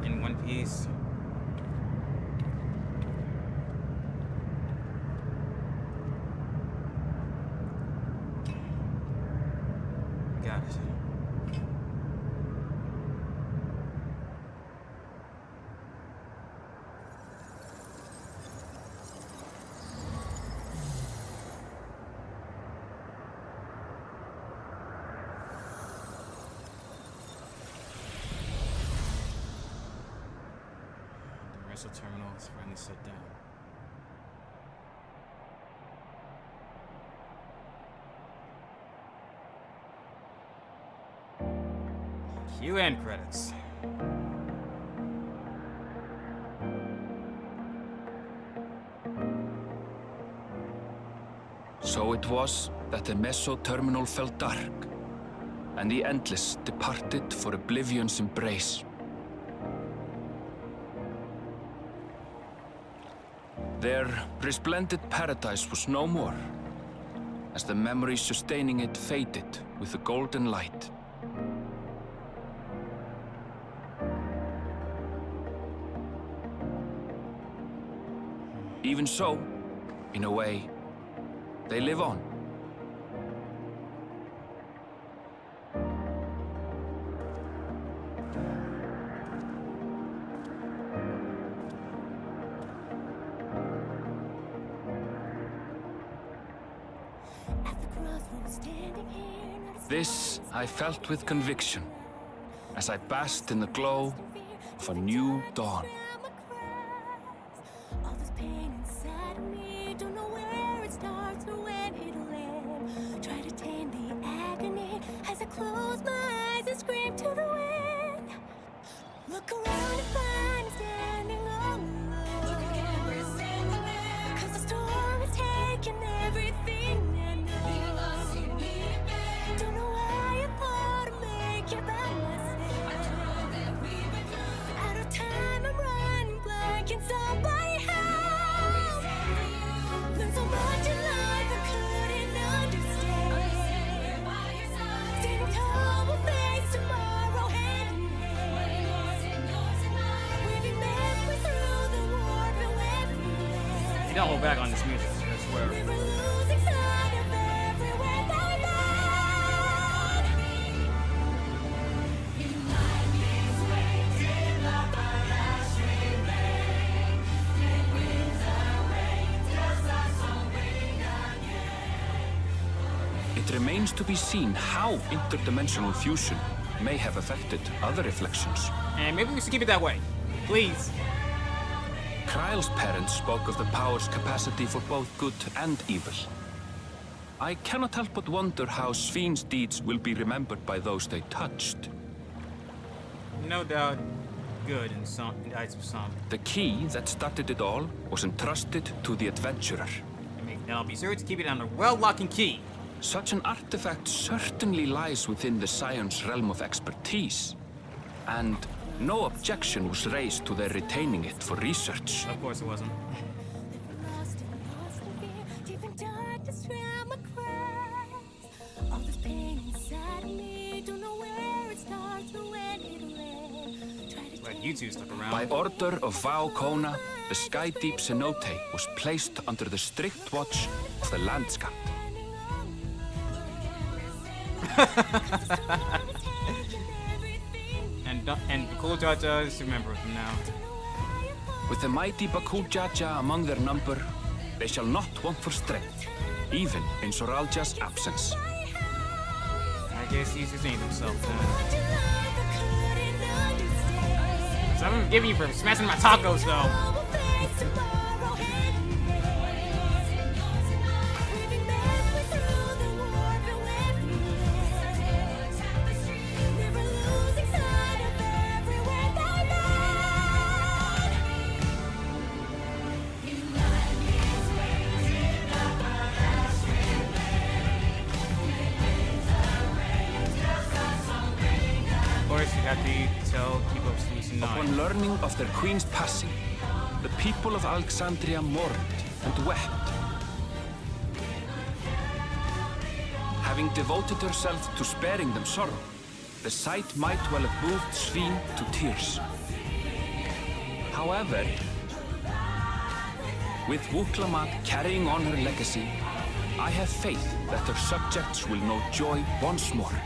In one piece. Got it. missile terminal is finally shut down. Cue end credits. So it was that the meso-terminal fell dark, and the Endless departed for oblivion's embrace. Their resplendent paradise was no more, as the memories sustaining it faded with the golden light. Even so, in a way, they live on. This I felt with conviction, as I basked in the glow of a new dawn. Close my eyes and scream to the wind. Look around and find me standing all alone. Look again, we're standing there. 'Cause the storm has taken everything I know. Leaving us in me again. Don't know why I thought I'd make it by myself. After all that we've been through. Out of time, I'm running blind. Can somebody help? Learned so much in life I couldn't understand. Standing tall, we'll face tomorrow hand in hand. Weaving memories through the warp and web. You don't hold back on this music, I swear. Never losing sight of everywhere that led. Unite these waves till our last remain. Let winds and rain just our song ring again. It remains to be seen how interdimensional fusion may have affected other reflections. And maybe we should keep it that way. Please. Kryle's parents spoke of the power's capacity for both good and evil. I cannot help but wonder how Svin's deeds will be remembered by those they touched. No doubt good in the eyes of some. The key that started it all was entrusted to the adventurer. And I'll be sure to keep it on a well-locking key. Such an artifact certainly lies within the Scion's realm of expertise, and no objection was raised to their retaining it for research. Of course it wasn't. Lost in fear, deep in darkness round my cracks. All this pain inside of me, don't know where it starts or when it'll end. Try to But you two stuck around. By order of Vau Kona, the Sky Deep cenote was placed under the strict watch of the Landscape. And Cool Jaja is a member of them now. With the mighty Bakul Jaja among their number, they shall not want for strength, even in Soralja's absence. I guess he's redeemed himself then. So I'm forgiving you for smashing my tacos though. Upon learning of their queen's passing, the people of Alexandria mourned and wept. Having devoted herself to sparing them sorrow, the sight might well have moved Svin to tears. However, with Wuklamat carrying on her legacy, I have faith that her subjects will know joy once more.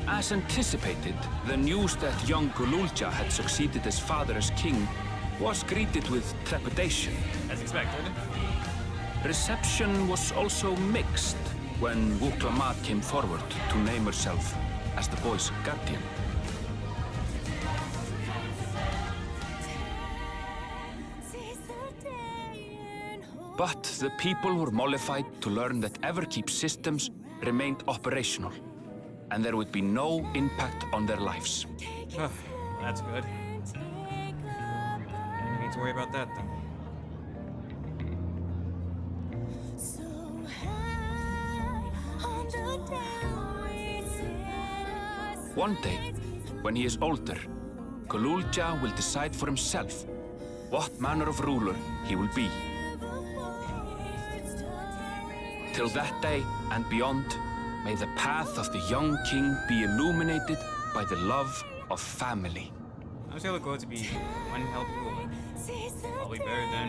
As anticipated, the news that young Gululja had succeeded his father as king was greeted with trepidation. As expected. Reception was also mixed when Wuklamat came forward to name herself as the boy's guardian. But the people were mollified to learn that Everkeep systems remained operational, and there would be no impact on their lives. That's good. No need to worry about that then. One day, when he is older, Kululja will decide for himself what manner of ruler he will be. Till that day and beyond, may the path of the young king be illuminated by the love of family. I'm sure it'll go to be one hell of a ruler. Probably better than...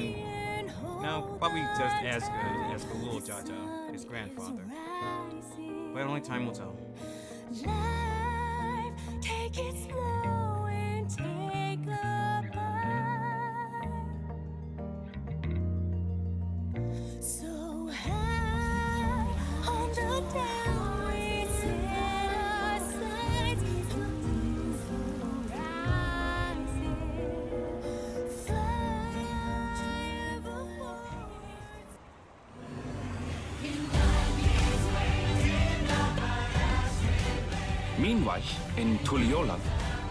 No, probably just as good as Kulul Jaja, his grandfather. But only time will tell. Take it slow and take a bite. So high on the down we set our sights. Rising, fly overboard. Meanwhile, in Tuliolab,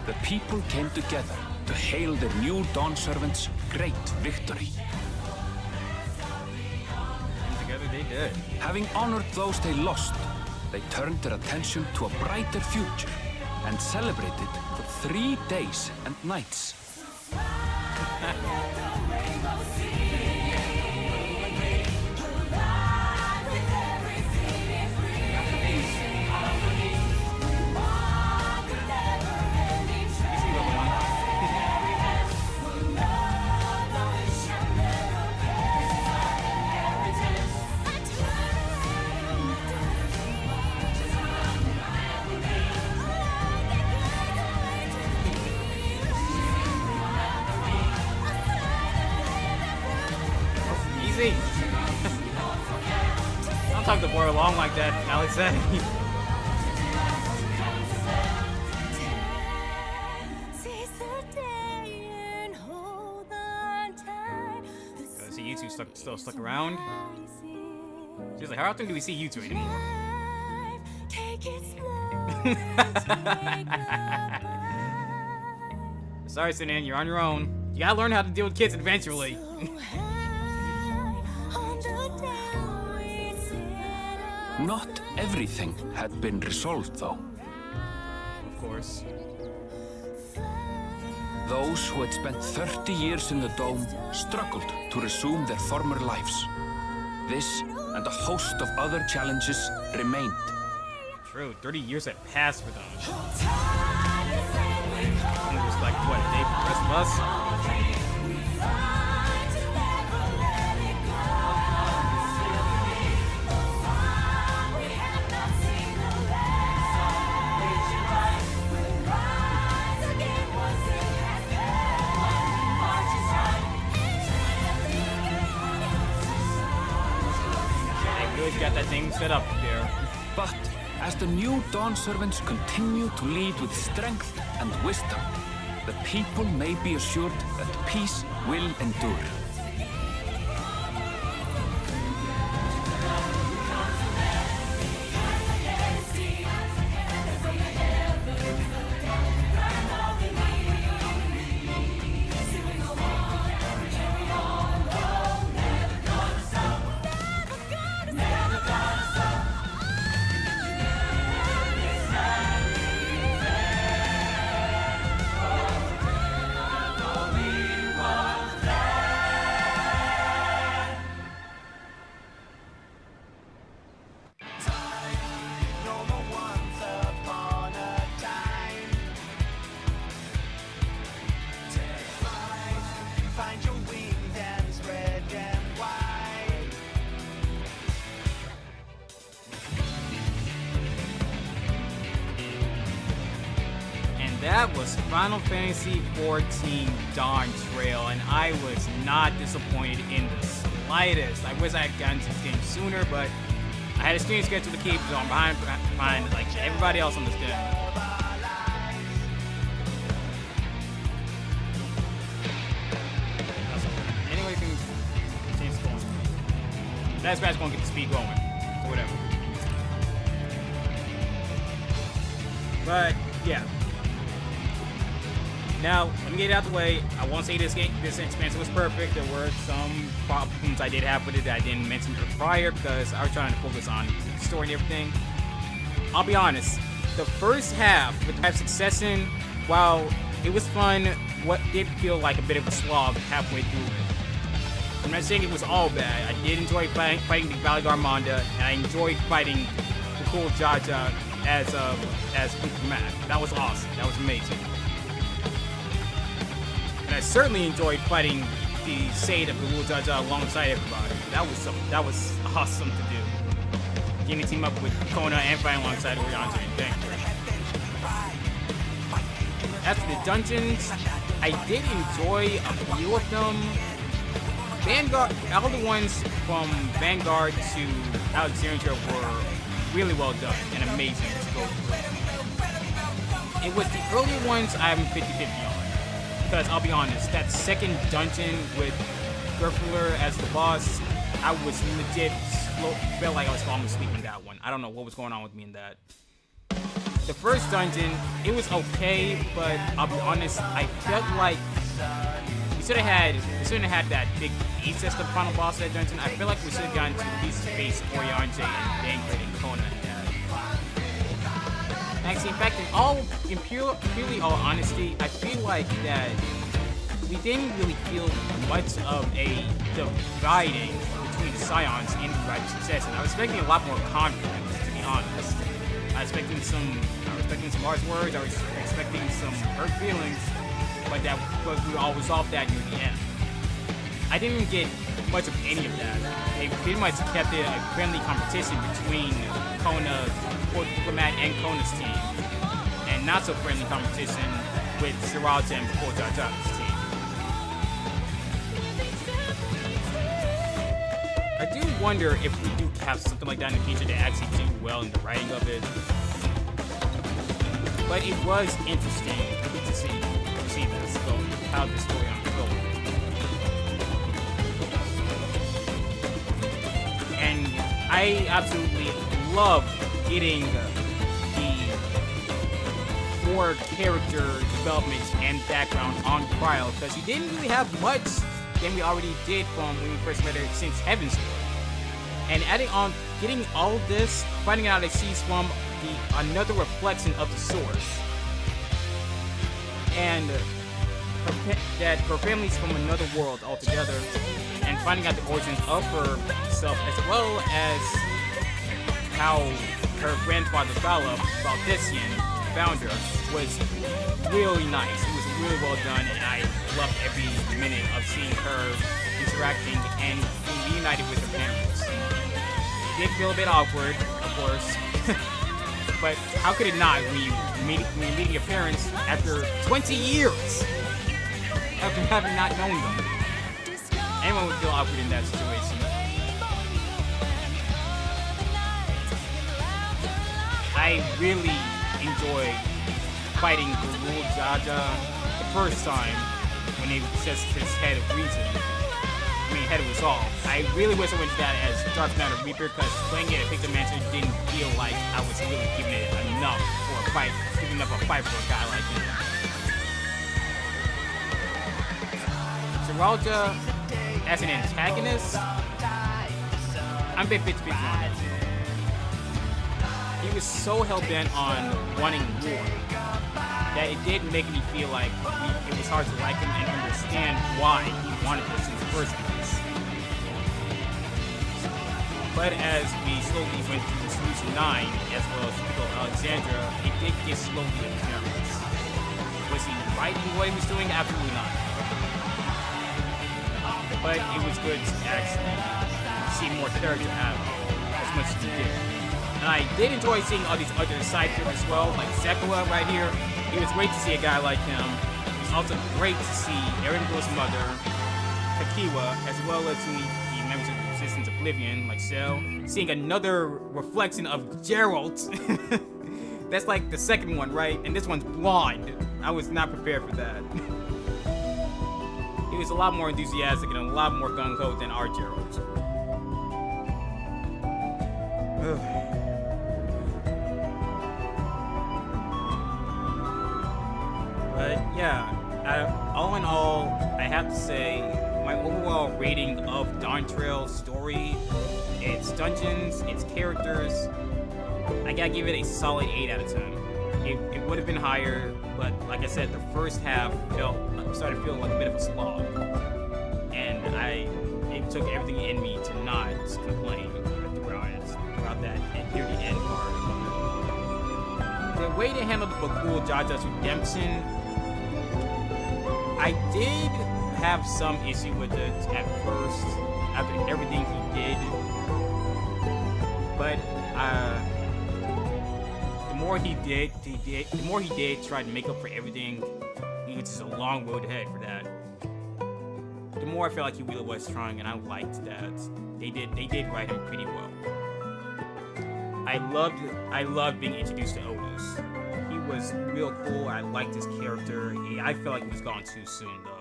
the people came together to hail their new Dawn servants' great victory. And together they did. Having honored those they lost, they turned their attention to a brighter future and celebrated for 3 days and nights. Easy. Don't talk the boy along like that, Alex said. Seize the day and hold on tight. The See you two still stuck around. She's like, how often do we see you two anymore? life, take it slow and take a bite. Sorry, Sinan, you're on your own. You gotta learn how to deal with kids eventually. Not everything had been resolved, though. Of course. Those who had spent 30 years in the Dome struggled to resume their former lives. This and a host of other challenges remained. True, 30 years had passed for them. And it was like, what, a day for the rest of us? They really got that thing set up there. But as the new Dawn servants continue to lead with strength and wisdom, the people may be assured that peace will endure. That was Final Fantasy XIV Dawntrail, and I was not disappointed in the slightest. I wish I had gotten to this game sooner, but I had a screen to the keep, so I'm behind like everybody else on this game. Anyway, you can change the going. That's gonna get the speed going. So whatever. But yeah. Now, let me get it out the way. I won't say this expansion was perfect. There were some problems I did have with it that I didn't mention prior because I was trying to focus on the story and everything. I'll be honest, the first half with Type Succession, while it was fun, what did feel like a bit of a slog halfway through it. I'm not saying it was all bad. I did enjoy fighting the Valley Garmanda, and I enjoyed fighting the cool Jaja as Mac. That was awesome. That was amazing. And I certainly enjoyed fighting the Sade of the Little Jaja alongside everybody. That was awesome to do. Getting to team up with Kona and fighting alongside Orianza and Dawntrail. As for the dungeons, I did enjoy a few of them. Vanguard, all the ones from Vanguard to Alexandria were really well done and amazing to go through. It was the early ones I'm 50-50 on. Because I'll be honest, that second dungeon with Gerfler as the boss, I was legit felt like I was falling asleep in that one. I don't know what was going on with me in that. The first dungeon, it was okay, but I'll be honest, I felt like we shouldn't have had that big beast as the final boss of that dungeon. I feel like we should have gotten to at least face Orianza and Dawntrail and Kona and that. Actually, in fact, in purely all honesty, I feel like that we didn't really feel much of a dividing between the Scions in the Right of Succession. I was expecting a lot more conflict, to be honest. I was expecting some harsh words. I was expecting some hurt feelings, but we all resolved that near the end. I didn't get much of any of that. They pretty much kept it a friendly competition between Kona, Diplomat, and Kona's team, and not so friendly competition with ZeraphimVT and KuroZeraphimVT's team. I do wonder if we do have something like that in the future to actually do well in the writing of it. But it was interesting to see this, so how this story unfolded. And I absolutely love getting the more character development and background on Trial, because he didn't really have much than we already did from when we first met her since Heaven's Door. And adding on, getting all this, finding out that she's from another reflection of the source, and that her family's from another world altogether, and finding out the origins of herself, as well as how her grandfather Valdician, found her, was really nice. It was really well done, and I loved every minute of seeing her interacting and being reunited with her parents. It did feel a bit awkward, of course, but how could it not when you're meeting your parents after 20 years after having not known them? Anyone would feel awkward in that situation. I really enjoyed fighting the Lul Jaja the first time when they just his head of reason. Head of resolve. I really wish I went to that as Dark Knight of Reaper, because playing it at Victor Mansion didn't feel like I was really giving it enough for a fight, giving up a fight for a guy like him. ZeraphimVT as an antagonist, I'm a bit 50-50 on it. He was so hell-bent on wanting war that it did make me feel like it was hard to like him and understand why he wanted this in the first place. But as we slowly went through Solution 9, as well as Alexandria, it did get slowly apparent. Was he right in what he was doing? Absolutely not. But it was good to actually see more character out of him, as much as he did. And I did enjoy seeing all these other side characters as well, like Sekua right here. It was great to see a guy like him. It was also great to see Eren Go's mother, Takiwa, as well as the members of the Resistance Oblivion, like so. Seeing another reflection of Geralt. That's like the second one, right? And this one's blonde. I was not prepared for that. He was a lot more enthusiastic and a lot more gung-ho than our Geralt. But yeah, all in all, I have to say my overall rating of Dawntrail's story, its dungeons, its characters, I gotta give it a solid 8 out of 10. It would have been higher, but like I said, the first half started feeling like a bit of a slog, and it took everything in me to not complain throughout that near the end part. The way they handled the Bakul Jaja's redemption, I did have some issue with it at first after everything he did, but the more he did try to make up for everything, it was just a long road ahead for that. The more I felt like he really was trying, and I liked that they did write him pretty well. I loved being introduced to Otis. He was real cool. I liked his character. I felt like he was gone too soon though.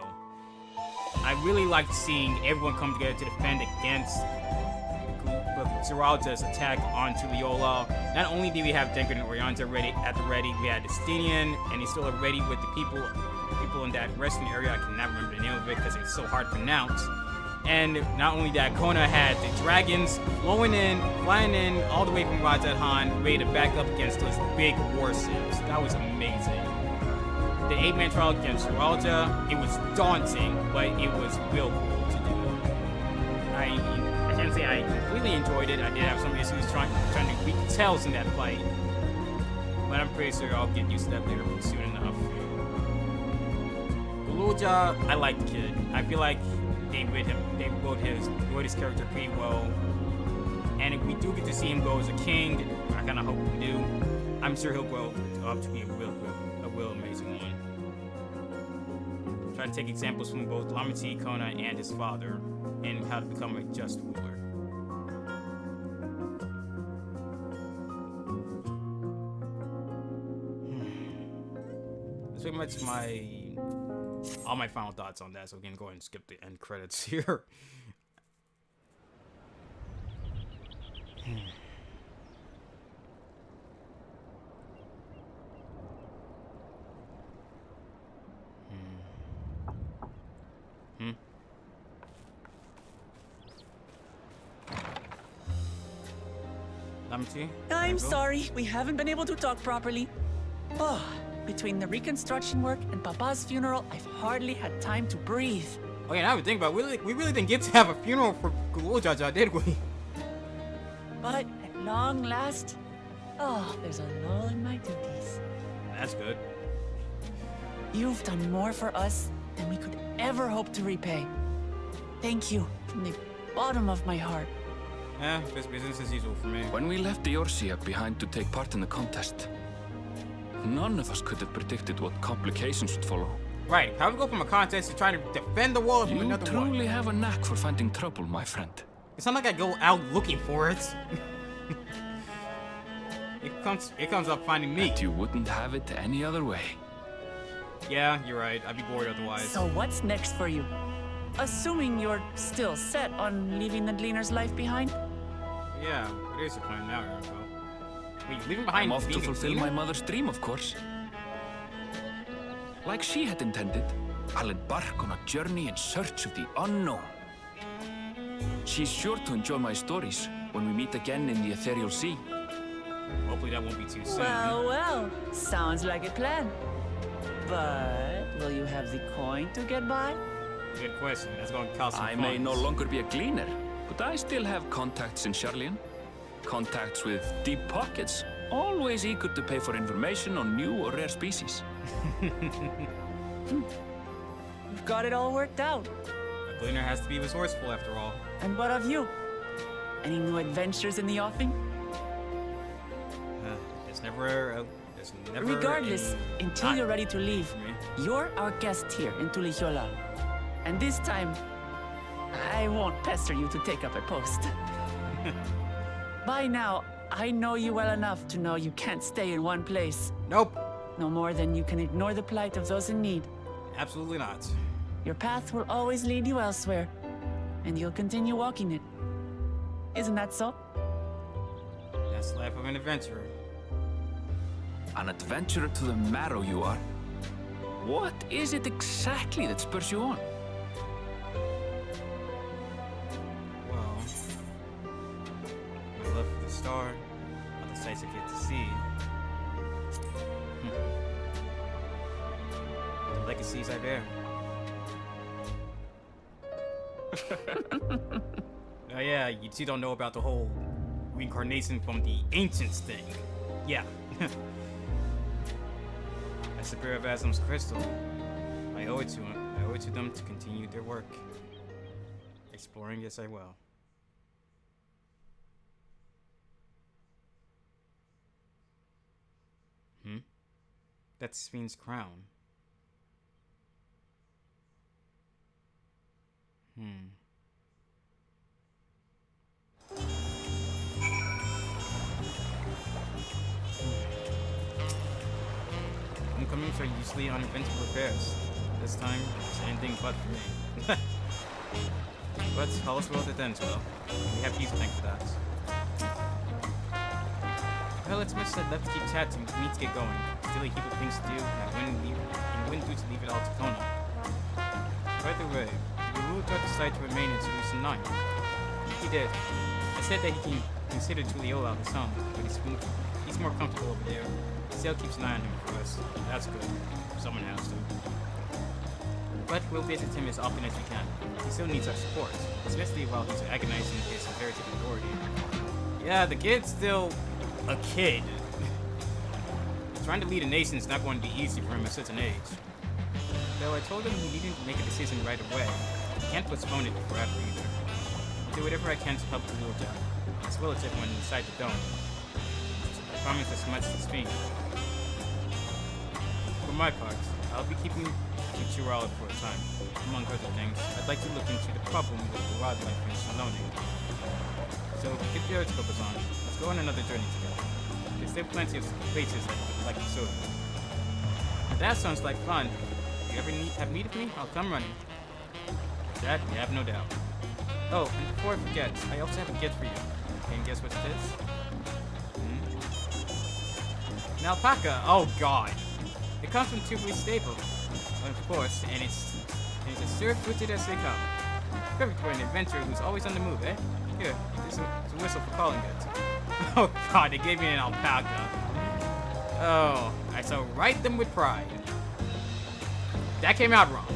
I really liked seeing everyone come together to defend against Zeralda's attack on Tulliola. Not only did we have Denkard and Orianza at the ready, we had Destinian, and he's still ready with the people in that resting area. I cannot remember the name of it because it's so hard to pronounce. And not only that, Kona had the dragons flying in all the way from Rajadhan, ready to back up against those big warships. That was amazing. The 8-man trial against Zeralda, it was daunting, but it was real cool to do. I can't say I completely enjoyed it. I did have some issues trying to weak tails in that fight, but I'm pretty sure I'll get used to that later soon enough. Guluja, I like the kid. I feel like they wrote his character pretty well, and if we do get to see him go as a king, I kind of hope we do. I'm sure he'll grow up to be a real amazing one. Try to take examples from both Lamati, Kona, and his father, and how to become a just ruler. That's pretty much all my final thoughts on that, so we can go ahead and skip the end credits here. I'm sorry, we haven't been able to talk properly. Oh, between the reconstruction work and Papa's funeral, I've hardly had time to breathe. Oh yeah, now I think about it, we really didn't get to have a funeral for Gulujaja, did we? But at long last, there's a lull in my duties. That's good. You've done more for us than we could ever hope to repay. Thank you from the bottom of my heart. Yeah, it's business as usual for me. When we left the Eorzea behind to take part in the contest, none of us could have predicted what complications would follow. Right, how we go from a contest to trying to defend the world from another one? You truly have a knack for finding trouble, my friend. It's not like I go out looking for it. It comes up finding me. And you wouldn't have it any other way. Yeah, you're right. I'd be bored otherwise. So what's next for you? Assuming you're still set on leaving the Gleaner's life behind? Yeah, it is a plan now, Rambo. Wait, leaving behind I'm off to being a fulfill Gleaner? my mother's dream, of course. Like she had intended, I'll embark on a journey in search of the unknown. She's sure to enjoy my stories when we meet again in the ethereal sea. Hopefully that won't be too soon. Well, sounds like a plan. But will you have the coin to get by? Good question. That's going to cost some I may funds. no longer be a gleaner, but I still have contacts in Charlian. Contacts with deep pockets, always eager to pay for information on new or rare species. You've got it all worked out. A Gleaner has to be resourceful after all. And what of you? Any new adventures in the offing? There's never Regardless, until you're ready to leave, for me. you're our guest here in Tulliola. And this time, I won't pester you to take up a post. By now, I know you well enough to know you can't stay in one place. Nope. No more than you can ignore the plight of those in need. Absolutely not. Your path will always lead you elsewhere, and you'll continue walking it. Isn't that so? That's the life of an adventurer. An adventurer to the marrow you are. What is it exactly that spurs you on? Well, my love for the star, all the sights I get to see. The legacies I bear. Oh yeah, you two don't know about the whole reincarnation from the ancients thing. Yeah. As the Bear of Aslam's crystal, I owe it to him. I owe it to them to continue their work. Exploring as I will. That's Fiend's crown. Homecomings are usually uneventful affairs. This time, it's anything but for me. But all's well that ends well. We have you to thank for that. Well, it's much said left to keep chatting. We need to get going. Still a heap of things to do, and I wouldn't do to leave it all to Kona. By the way, Yuru decided to remain in Solution 9. He did. I said that he can consider Tuliola his home, but he's more comfortable over there. Still keeps an eye on him for us. That's good. Someone has to. But we'll visit him as often as we can. He still needs our support, especially while he's agonizing his inherited authority. Yeah, the kid's still a kid. Trying to lead a nation is not going to be easy for him at such an age. Though I told him he needn't make a decision right away. He can't postpone it forever either. I'll do whatever I can to help the little town, as well as everyone inside the dome. I promise as much as Fiend. For my part, I'll be keeping KuroZeraphimVT for a time. Among other things, I'd like to look into the problem with the wildlife in Saloning. So, get the horoscopes on. Let's go on another journey together. There's still plenty of places that would like to show you. If that sounds like fun. If you ever have need of me, I'll come running. That, you have no doubt. Oh, and before I forget, I also have a gift for you. Can you guess what it is? An alpaca! Oh god! It comes from Tubular Staple. Of course, and it's as sure-footed as they come. Perfect for an adventurer who's always on the move, eh? Here, it's a whistle for calling it. Oh god, they gave me an alpaca. Oh, I shall write them with pride. That came out wrong.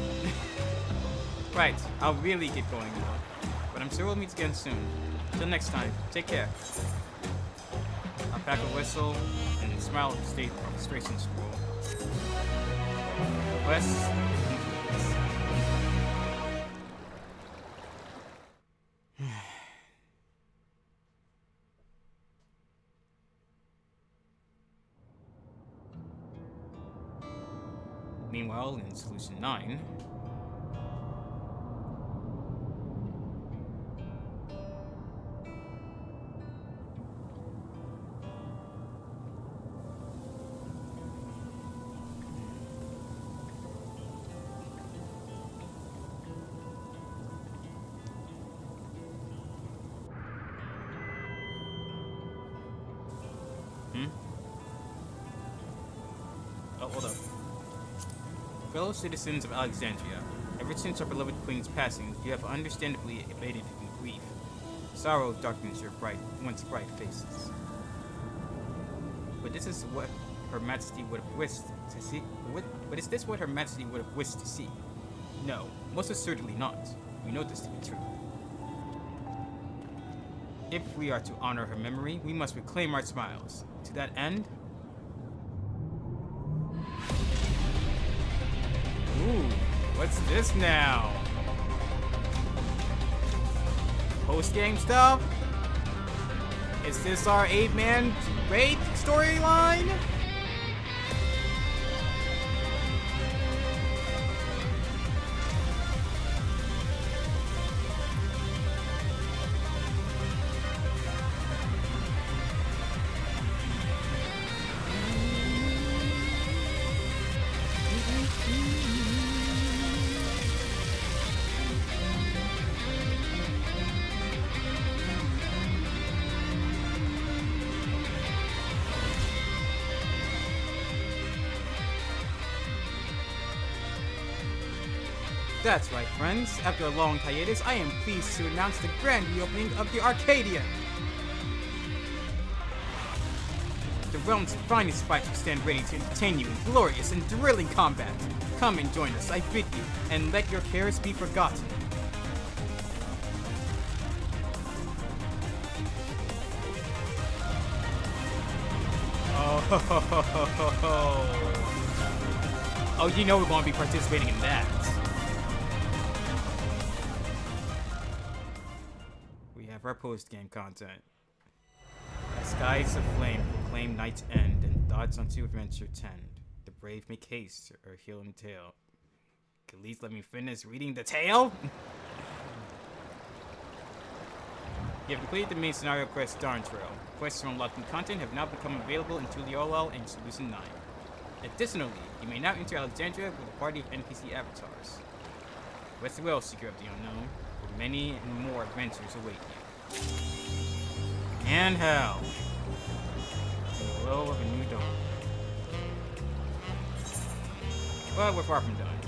Right, I'll really get going now. But I'm sure we'll meet again soon. Till next time, take care. Alpaca whistle and smile at the state registration scroll. West. Meanwhile, in Solution 9... Oh, hold up. Fellow citizens of Alexandria, ever since our beloved queen's passing, you have understandably abated in grief. Sorrow darkens your once bright faces. But this is what Her Majesty would have wished to see. But is this what Her Majesty would have wished to see? No, most assuredly not. We know this to be true. If we are to honor her memory, we must reclaim our smiles. To that end, ooh, what's this now? Post-game stuff? Is this our 8-man raid storyline? That's right, friends. After a long hiatus, I am pleased to announce the grand reopening of the Arcadia. The realm's finest fighters stand ready to entertain you in glorious and thrilling combat. Come and join us, I bid you, and let your cares be forgotten. Oh, you know we're going to be participating in that. We have our post-game content. As skies of flame proclaim night's end and thoughts unto adventure tend, the brave make haste or heal in tale. At least let me finish reading the tale? You have completed the main scenario quest Dawntrail. Quests from unlocked new content have now become available in Tuliolal and Solution 9. Additionally, you may now enter Alexandria with a party of NPC avatars. Rest well, Seeker of the Unknown, where many and more adventures await you. And hell, in the glow of a new dawn. But we're far from done.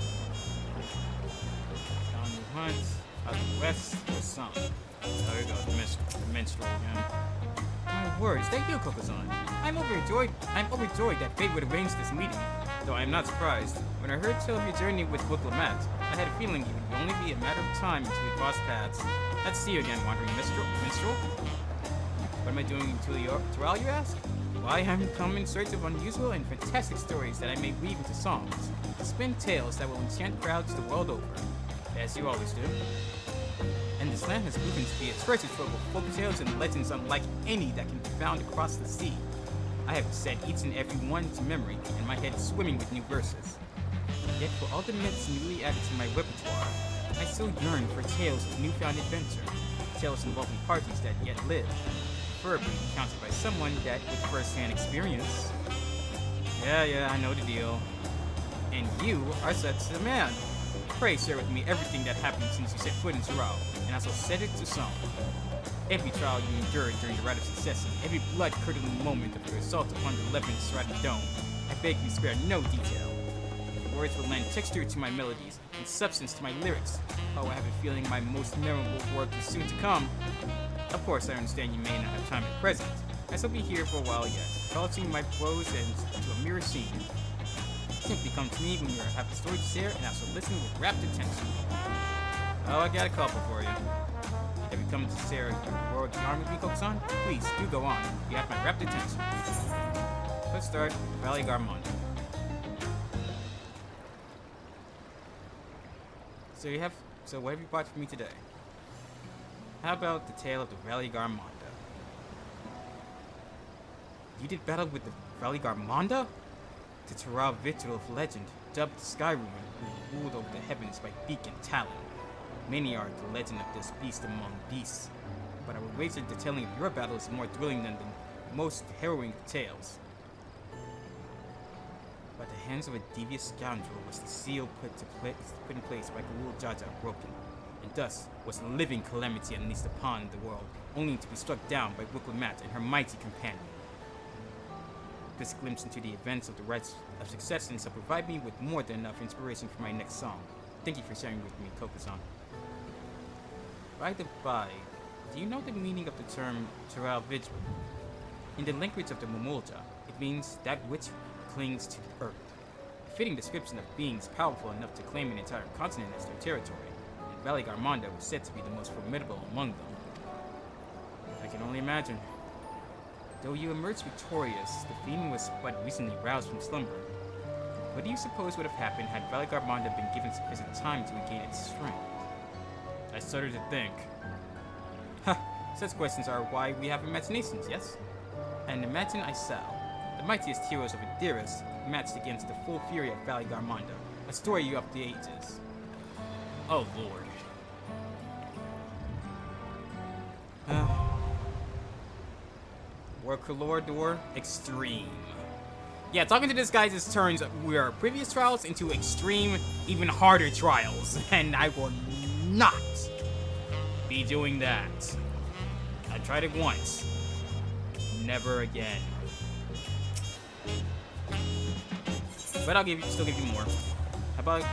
Down new hunts, out of the west, with some. There we go, the minstrel again. My word, is that you, Kokuzan? I'm overjoyed that fate would arrange this meeting, though I am not surprised. When I heard tell of your journey with Wiklamat, I had a feeling it would only be a matter of time until we crossed paths. Let's see you again, wandering minstrel. What am I doing in Tural, you ask? Why, I'm come in search of unusual and fantastic stories that I may weave into songs. Spin tales that will enchant crowds the world over, as you always do. And this land has proven to be a treasure trove of folk tales and legends unlike any that can be found across the sea. I have said each and every one to memory, and my head is swimming with new verses. Yet for all the myths newly added to my repertoire, I still yearn for tales of newfound adventure, tales involving parties that yet live, preferably encountered by someone that with first-hand experience. Yeah, I know the deal. And you are such a man. Pray share with me everything that happened since you set foot in Tural, and I shall set it to song. Every trial you endured during the Rite of Succession, every blood-curdling moment of your assault upon the 11th Serrated Dome, I beg you spare no detail. Words will lend texture to my melodies and substance to my lyrics. Oh, I have a feeling my most memorable work is soon to come. Of course, I understand you may not have time at present. I shall be here for a while yet, polishing my prose and to a mirror scene. Simply come to me when you have a story to share, and I shall listen with rapt attention. Oh, I got a couple for you. Have you come to share your world yarn with me, Kokuzan? Please, do go on. You have my rapt attention. Let's start with Valley Garmonda. So what have you brought for me today? How about the tale of the Valley Garmonda? You did battle with the Valley Garmonda? The Tural Vigil of legend, dubbed the Sky Ruin, who ruled over the heavens by beak and talon. Many are the legend of this beast among beasts, but I would wager the telling of your battle is more thrilling than the most harrowing of tales. By the hands of a devious scoundrel was the seal put in place by Galul Jaja broken, and thus was the living calamity unleashed upon the world, only to be struck down by Wiklamat and her mighty companion. This glimpse into the events of the Rites of Succession shall provide me with more than enough inspiration for my next song. Thank you for sharing with me, Kokuzan. By the by, do you know the meaning of the term Tural Vigil? In the language of the Momolja, it means that which clings to the earth. A fitting description of beings powerful enough to claim an entire continent as their territory, and Valley Garmonda was said to be the most formidable among them. I can only imagine. Though you emerged victorious, the fiend was but recently roused from slumber. What do you suppose would have happened had Valley Garmonda been given sufficient time to regain its strength? I started to think. Such questions are why we have imaginations, yes? And imagine I shall. The mightiest heroes of Adiras matched against the full fury of Valley Garmonda, a story of the ages. Oh lord. Warcalordor Extreme. Yeah, talking to this guy just turns our previous trials into extreme, even harder trials, and I will not be doing that. I tried it once. Never again. But I'll still give you more. How about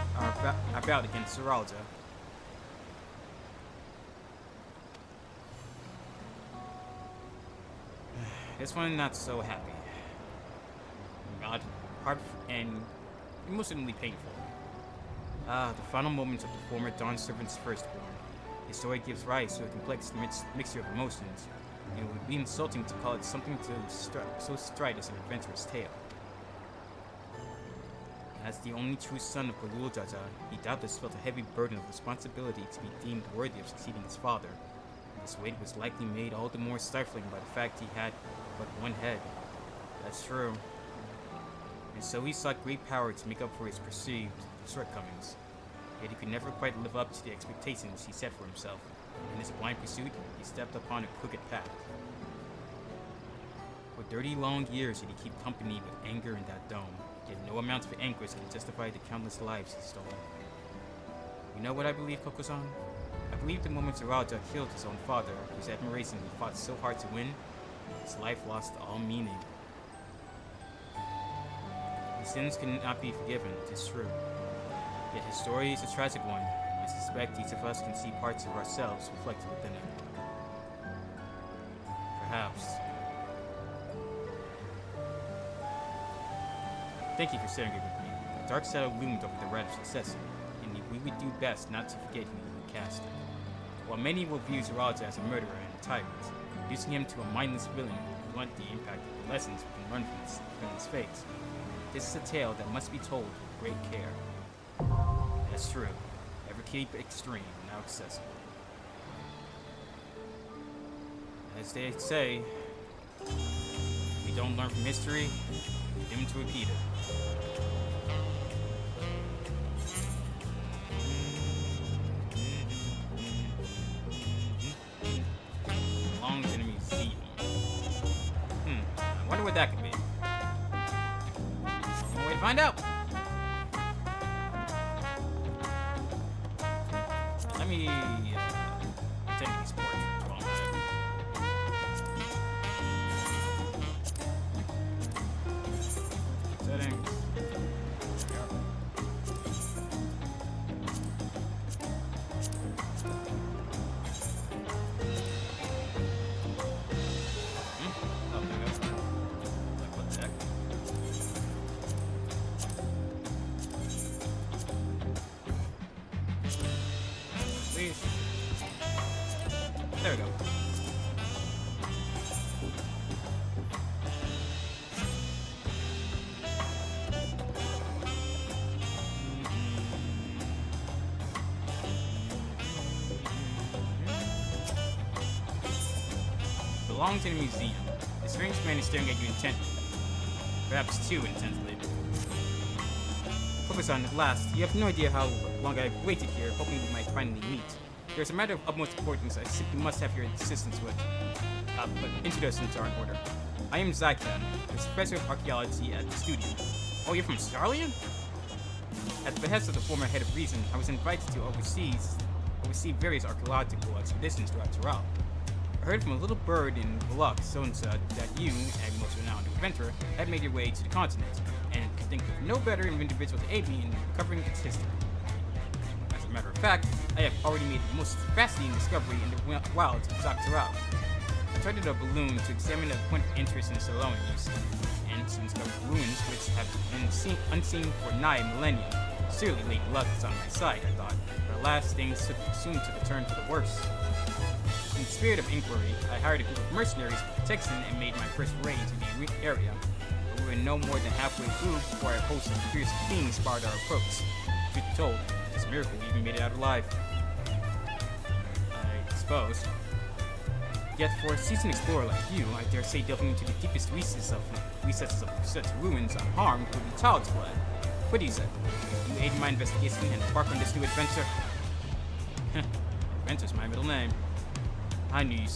our bout against Zeralda? This one not so happy. God, hard and emotionally painful. The final moments of the former Dawn Servant's firstborn. His story gives rise to a complex mixture of emotions, and it would be insulting to call it something so straight as an adventurous tale. As the only true son of Galul Jaja, he doubtless felt a heavy burden of responsibility to be deemed worthy of succeeding his father. This weight was likely made all the more stifling by the fact he had but one head. That's true. And so he sought great power to make up for his perceived shortcomings. Yet he could never quite live up to the expectations he set for himself. In his blind pursuit, he stepped upon a crooked path. For 30 long years did he keep company with anger in that dome, yet no amount of anguish can justify the countless lives he stole. You know what I believe, Koko-san? I believe the moment Zeralda killed his own father, whose admiration he fought so hard to win, his life lost all meaning. His sins cannot be forgiven, it is true. Yet his story is a tragic one. I suspect each of us can see parts of ourselves reflected within it. Perhaps. Thank you for sharing it with me. A dark shadow loomed over the red of success, and we would do best not to forget who you cast. While many will view Zeralda as a murderer and a tyrant, reducing him to a mindless villain will blunt the impact of the lessons we can learn from his fate. This is a tale that must be told with great care. That's true. Ever keep extreme, now accessible. As they say, if we don't learn from history, we're doomed to repeat it. Belongs in a museum. I wonder what that could be. One way to find out. Let me take these portraits while settings. Oh, there we go. Like, what the heck? Please. There we go. Belongs in a museum. The strange man is staring at you intently. Perhaps too intently. Focus-on, at last. You have no idea how long I've waited here, hoping we might finally meet. There's a matter of utmost importance I simply must have your assistance with. But introductions are in order. I am Zykan, the professor of archaeology at the studio. Oh, you're from Starlian? At the behest of the former head of Reason, I was invited to oversee various archaeological expeditions throughout Toral. I heard from a little bird in Valak, Sonsa, that you, a most renowned inventor, had made your way to the continent, and could think of no better individual to aid me in recovering its history. As a matter of fact, I have already made the most fascinating discovery in the wilds of Toral. I chartered a balloon to examine a point of interest in the Solonians, and soon discovered ruins which have been unseen for nigh a millennium. Surely late luck is on my side, I thought, but alas, things soon took a turn for the worse. In the spirit of inquiry, I hired a group of mercenaries for protection and made my first raid to the area. But we were no more than halfway through before a host of fierce fiends barred our approach. Truth be told, it's a miracle we even made it out alive. I suppose. Yet for a seasoned explorer like you, I dare say delving into the deepest recesses of such ruins unharmed would be child's play. What do you say? You aid in my investigation and embark on this new adventure? Adventure's my middle name. I knew you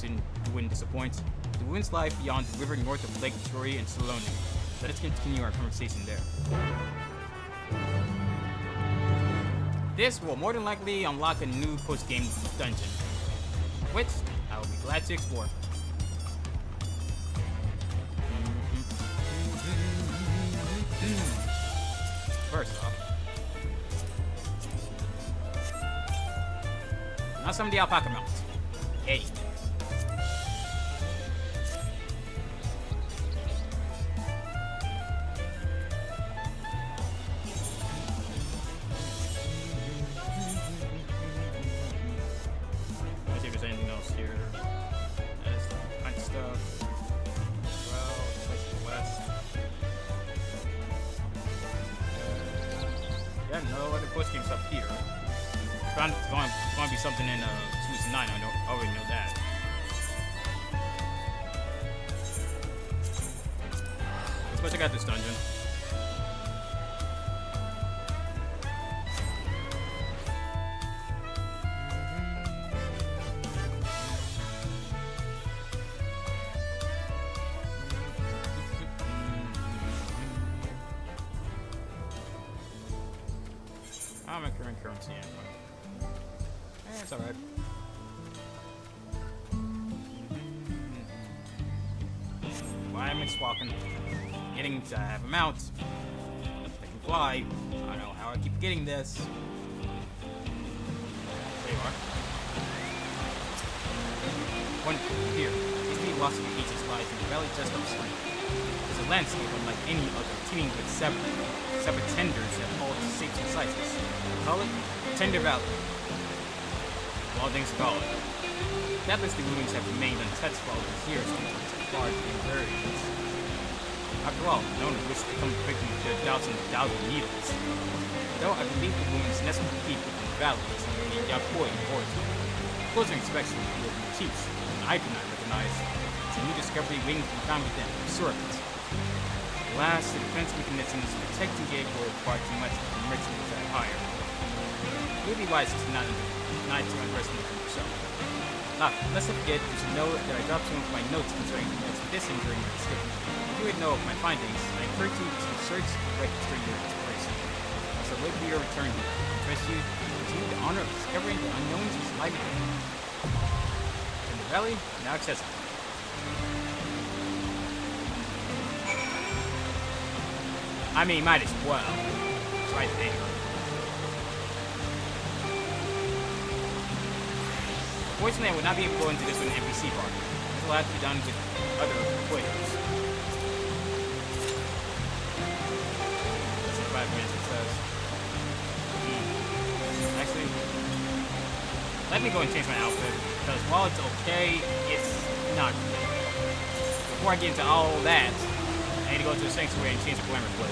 wouldn't disappoint. The ruins lie beyond the river north of Lake Victoria and Salonia. Let us continue our conversation there. This will more than likely unlock a new post-game dungeon, which I will be glad to explore. First off, Now some of the alpaca mount. Hey. Let's see if there's anything else here. There's the hunt stuff. Well, place to the west. Yeah, no other post game stuff here. It's going to be something in 2-9. I already know that. Let's go check out this dungeon. I'm a current currency anyway. It's alright. Why am I walking? Getting to have a mount. I can fly. I don't know how I keep getting this. There you are. One here. These three lost of beaches lies in the valley just upstream. There's a landscape unlike any other, teeming with separate tenders at all shapes and sizes. Call it Tender Valley. All things call it. Doubtless the ruins have remained untouched for all these years due to large invariants. After all, no one wishes to become a victim of their doubts and needles. Though I believe the ruins nestled deep within the valley is near the Yakoi origin. Closer inspection revealed motifs I do not recognize. It's a new discovery waiting to be found within, I'm sure of it. Alas, the defense mechanisms protecting Gabriel far too much for the mercenaries I hire. It would be wise to not to underestimate yourself. Let's not forget, you should know that I dropped some of my notes concerning the expedition during my stay. If you would know of my findings, I encourage you to search and register your exploration. I shall wait for your return here. I trust you to continue the honor of discovering the unknowns which lie within. In the valley, now accessible. I mean, might as well. It's right there. Unfortunately, I would not be able to go into this with an NPC party. This will have to be done with other players. Less than 5 minutes, it says. Actually, let me go and change my outfit, because while it's okay, it's not good. Before I get into all that, I need to go to the sanctuary and change the glamour blade.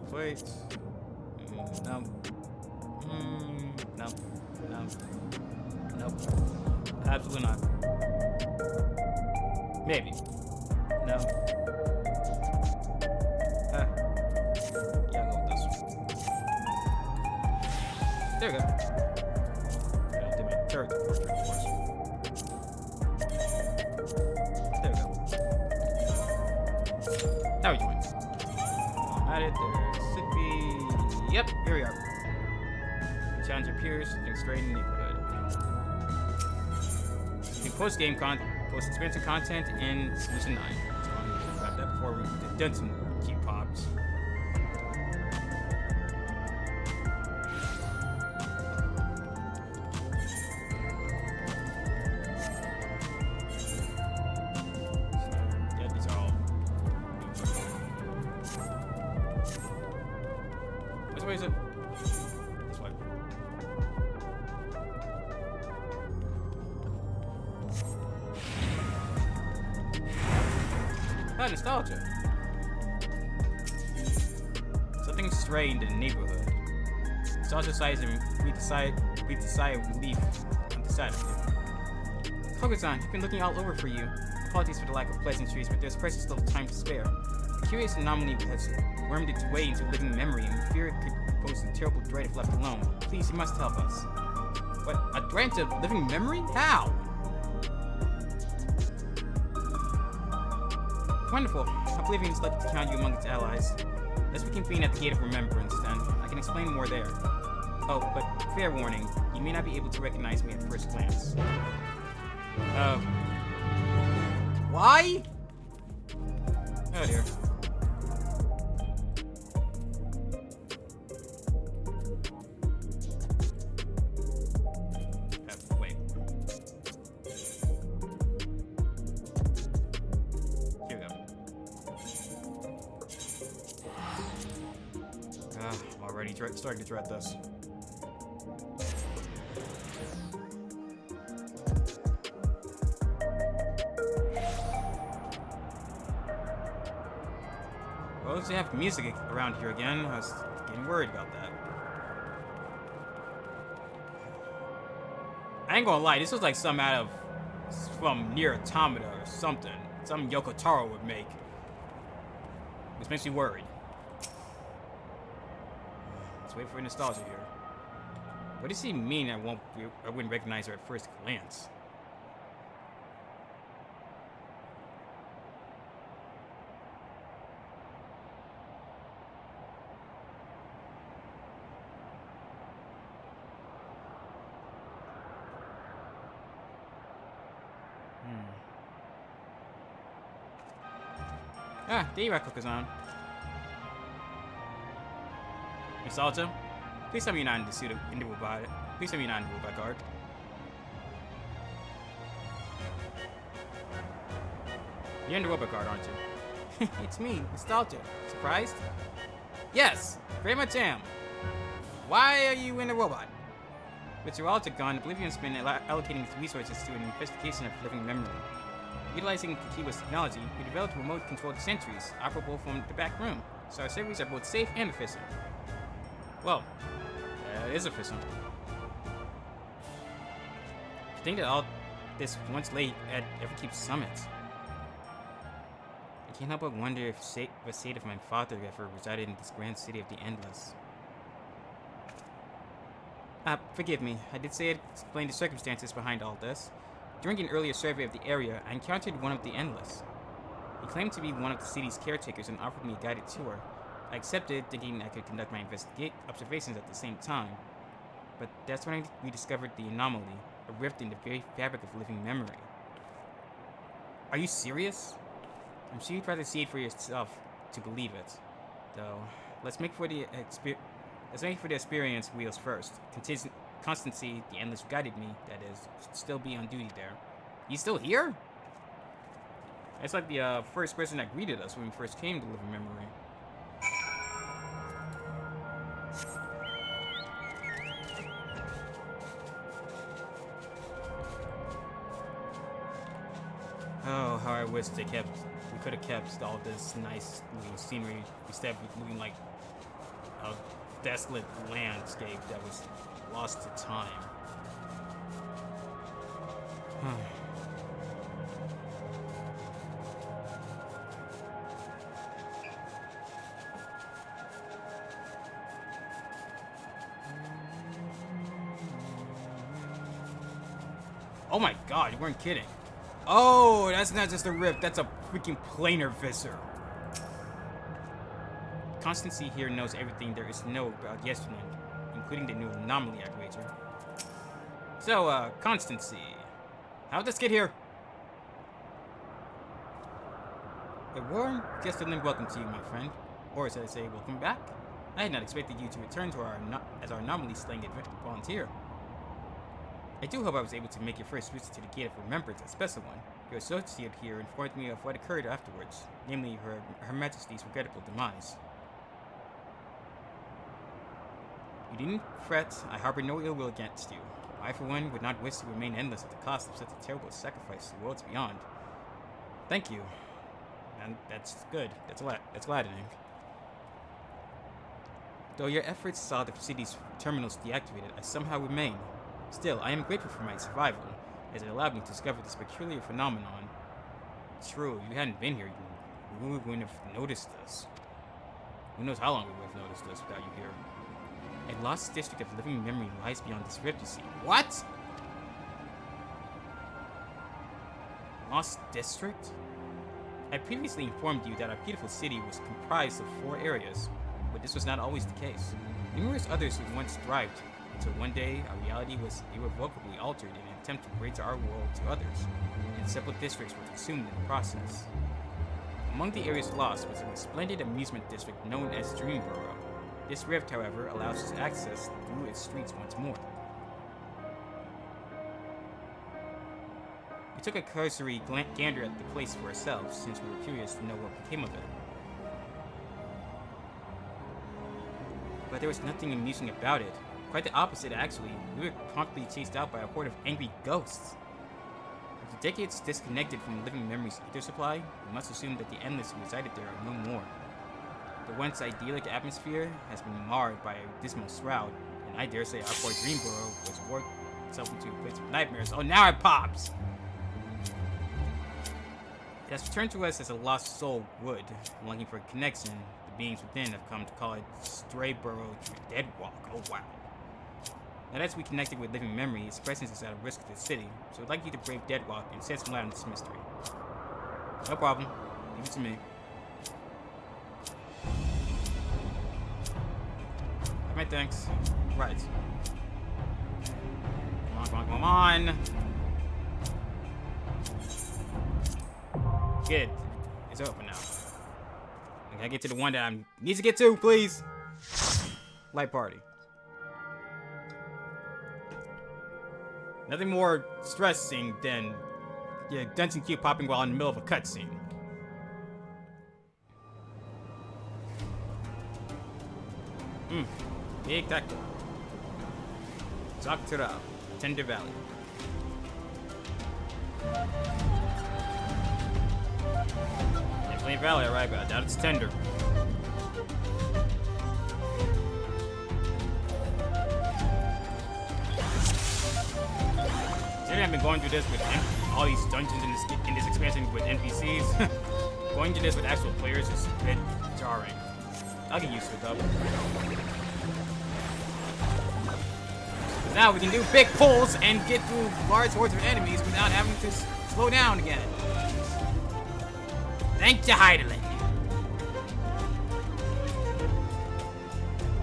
Plates. No. No. No. Nope. Absolutely not. Maybe. No. Yeah, I'll go with this one. There we go. I'll do my third portrait, of course. There we go. Now we join. At it, there should be. Yep, here we are. The challenge appears, something straight in the neighborhood. You post expansion content in Solution 9. So I'm gonna grab that before we've done some key pops. Where is it? This way. Ah, nostalgia. Something strained in the neighborhood. Nostalgia sighs and breathe a sigh of relief on the side of it. Koga-san, you've been looking all over for you. Apologies for the lack of pleasantries, but there's precious little time to spare. A curious anomaly has wormed its way into living memory, and we fear it could pose a terrible threat if left alone. Please, you must help us. What? A threat to living memory? How? Wonderful. I believe he's lucky to count you among its allies. Let's reconvene at the Gate of Remembrance, then. I can explain more there. Oh, but fair warning, you may not be able to recognize me at first glance. Why? Oh dear. Wait. Here we go. I'm already starting to dread this. Well, they have music around here again. I was getting worried about that. I ain't gonna lie, this was like some out of from Near Automata or something. Something Yoko Taro would make. Which makes me worried. Let's wait for nostalgia here. What does he mean I wouldn't recognize her at first glance? Ah, the E-Rock Cook is on. Nostalgia? Please tell me you're not in the suit of Indigo-Bot. Please tell me you're not in the robot guard. You're in the robot guard, aren't you? It's me, Nostalgia. Surprised? Yes, very much am. Why are you in the robot? With your altar gone, Oblivion's been allocating its resources to an investigation of living memory. Utilizing Kikiwa's technology, we developed remote-controlled sentries, operable from the back room, so our servers are both safe and efficient. Well, it is efficient. To think that all this once late at Everkeep Summit. I can't help but wonder if the state of my father ever resided in this grand city of the Endless. Forgive me, I did say I'd explain the circumstances behind all this. During an earlier survey of the area, I encountered one of the Endless. He claimed to be one of the city's caretakers and offered me a guided tour. I accepted, thinking I could conduct my observations at the same time. But that's when we discovered the anomaly, a rift in the very fabric of living memory. Are you serious? I'm sure you'd rather see it for yourself to believe it. Though, let's make for the experience wheels first. Constancy, the Endless who guided me, that is, should still be on duty there. He's still here? That's like the first person that greeted us when we first came to Living Memory. Oh, how I wish we could have kept all this nice little scenery instead of looking like a desolate landscape that was lost to time. Oh my god, you weren't kidding. Oh, that's not just a rip, that's a freaking planar fissure. Constancy here knows everything there is to know about Yesterland, including the new anomaly I wager. So, Constancy, how'd this get here? A warm Yesterland welcome to you, my friend. Or as I say, welcome back. I had not expected you to return to our anomaly slaying volunteer. I do hope I was able to make your first visit to the Gate of Remembrance a special one. Your associate here informed me of what occurred afterwards, namely Her Majesty's regrettable demise. You needn't fret, I harbor no ill will against you. I, for one, would not wish to remain endless at the cost of such a terrible sacrifice to worlds beyond. Thank you. And that's good. That's gladdening. Though your efforts saw the city's terminals deactivated, I somehow remain. Still, I am grateful for my survival, as it allowed me to discover this peculiar phenomenon. True, if you hadn't been here, you wouldn't have noticed this. Who knows how long we would have noticed this without you here. A lost district of living memory lies beyond this rift, you see. What? Lost district? I previously informed you that our beautiful city was comprised of 4 areas, but this was not always the case. Numerous others who once thrived, until one day our reality was irrevocably altered in an attempt to bridge our world to others. and several districts were consumed in the process. Among the areas lost was a resplendent amusement district known as Dreamborough. This rift, however, allows us access through its streets once more. We took a cursory gander at the place for ourselves, since we were curious to know what became of it. But there was nothing amusing about it. Quite the opposite, actually. We were promptly chased out by a horde of angry ghosts. After decades disconnected from living memories' ether supply, we must assume that the endless who resided there are no more. The once idyllic atmosphere has been marred by a dismal shroud, and I dare say our poor Dreamborough was worked itself into a place of nightmares. Oh, now it pops! It has returned to us as a lost soul would, longing for a connection. The beings within have come to call it Strayborough Deadwalk. Oh wow. Now that we connected with living memory, its presence is at a risk to the city, so I'd like you to brave Deadwalk and shed some light on this mystery. No problem. Leave it to me. Alright, thanks. Right. Come on, come on, come on! Good. It's open now. I gotta get to the one that I need to get to, please. Light party. Nothing more stressing than dungeon queue popping while in the middle of a cutscene. Big tactical. Dawntrail, Tender Valley. Definitely a valley, alright, but I doubt it's tender. Considering I've been going through this with all these dungeons in this expansion with NPCs, going through this with actual players is a bit jarring. I'll get used to it though. Now we can do big pulls and get through large hordes of enemies without having to slow down again. Thank you, Heidelin.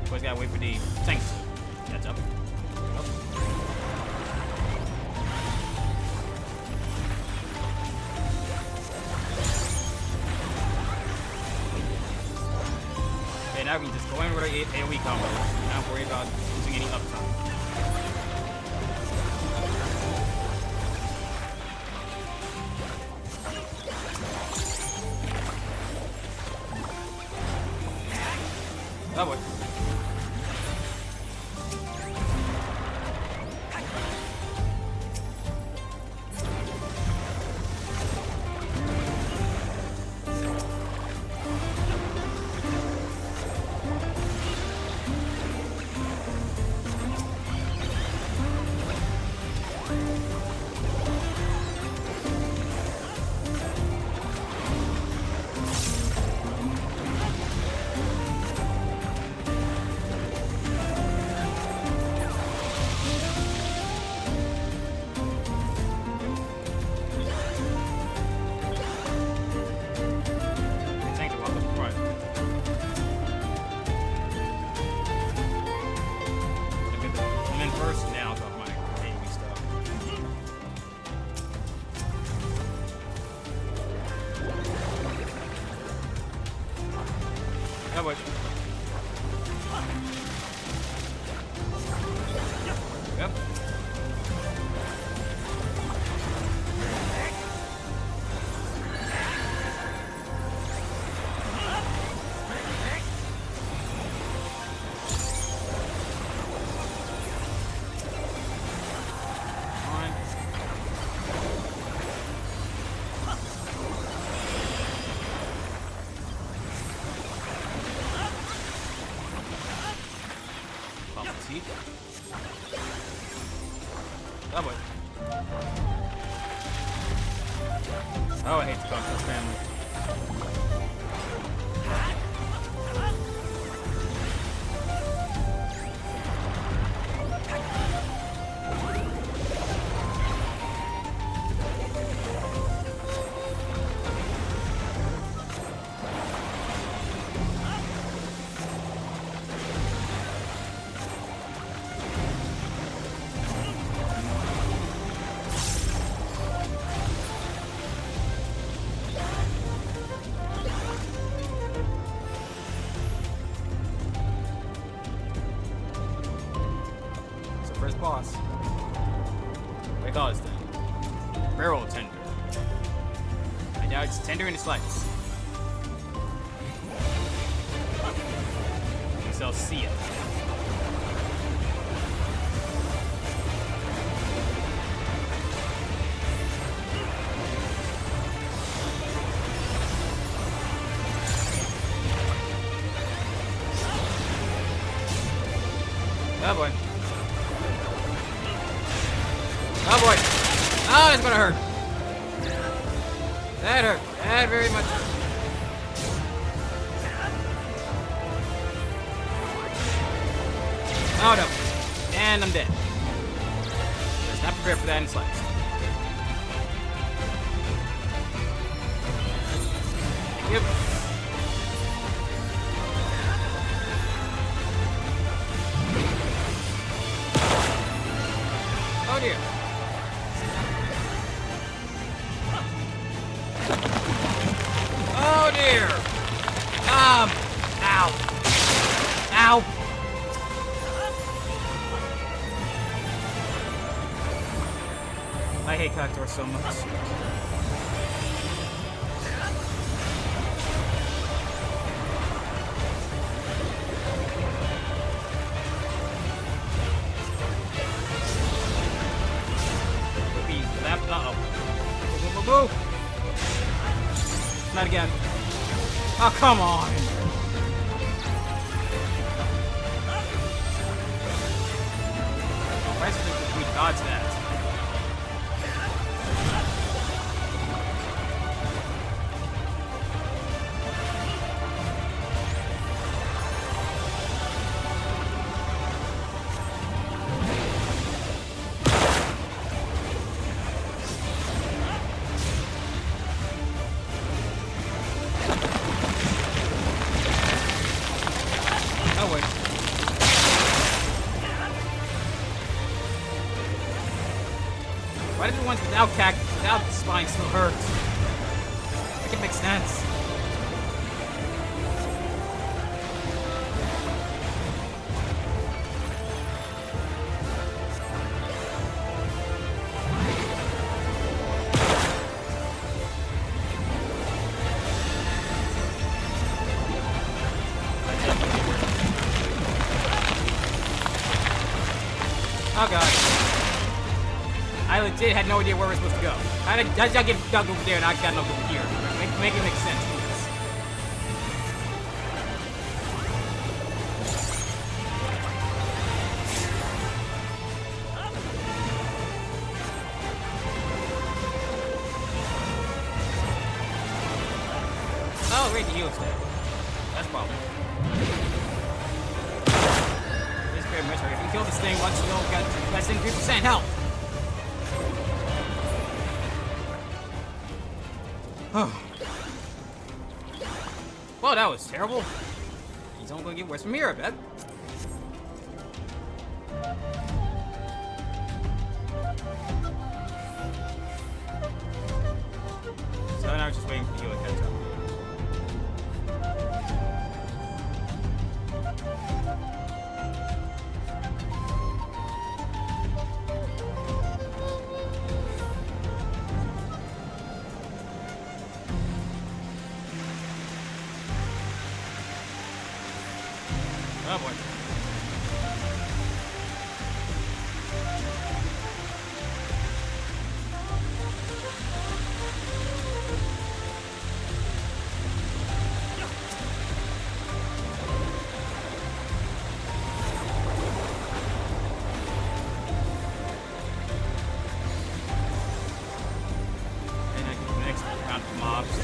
Of course, gotta wait for the tanks. That's up. Okay, now we can just go in with our AoE combo. Not worry about using any uptime. Oh boy. Oh boy. Yep. Oh boy. Oh, I hate the Dawntrail family. boss. What do you call this thing? Barrel tender. I doubt it's tender in the slightest. We shall see it. Oh boy. Oh boy. Oh, it's gonna hurt. That hurt. That very much hurt. Oh no. And I'm dead. Was not prepared for that in the slightest. Yep. Oh dear. Oh dear. Ow. Ow. I hate Cactor so much. Uh-oh. Boo, boo, boo, boo. Not again. Oh, come on. Why is it we dodge that? Oh wait. Why do the ones without spine still hurt? Make it make sense. Oh god. I legit had no idea where we're supposed to go. How did y'all get dug over there and I got no over here? Make it make sense, please. Oh, wait, the heal instead. That's a problem. Very much right. If you kill this thing once you got less than 3% health. Well, that was terrible. He's only gonna get worse from here, I bet. So now I'm just waiting for you to catch up. Oh boy. And I get the next round of mobs.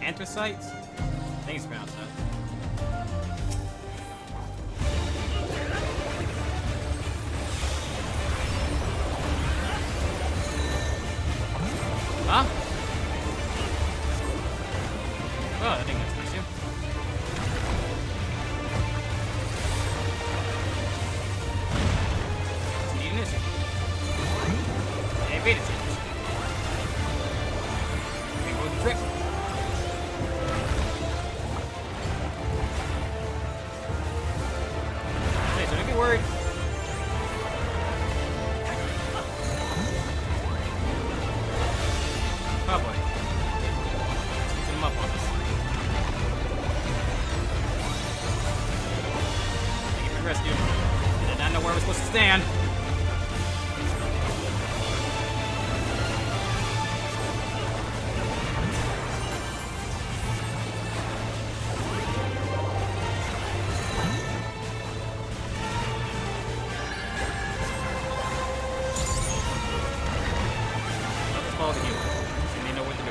Anthracite? I think it's pronounced that. Huh? Oh, I think that's an issue. It's indeed an issue. Hey, beta change. Okay, go with the trick. Okay, so don't be worried. Oh boy. Switching him up on us. Thank you for the rescue. I did not know where I was supposed to stand. I'll just follow the hero. And they know what to do.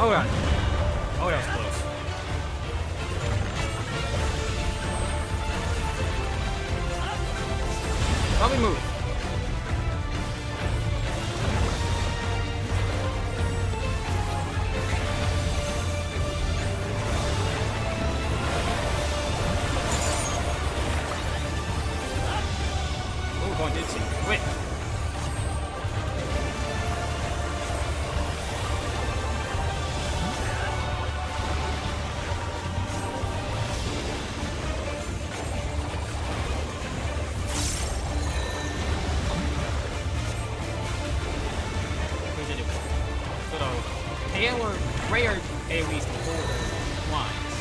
Oh god. Oh, that was close. Probably move. Oh, going did see. Wait. What did it do? Sort of pale or rare AoEs to hold lines.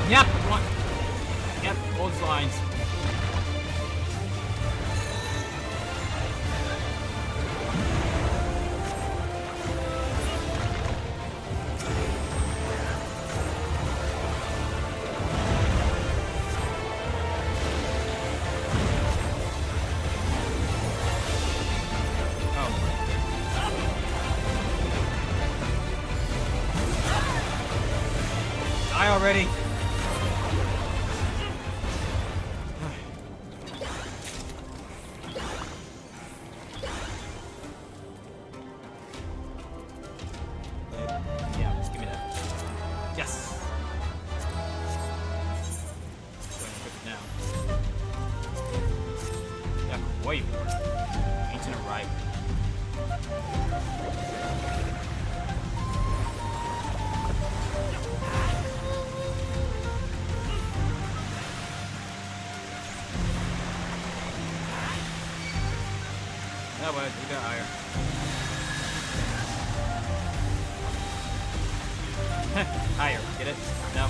Yep, one. Yep, holds lines. Die already. Yeah, just give me that. Yes. Go ahead and put it down. Yeah, way more. Ancient arrival. That way, we got higher. Higher, get it? No.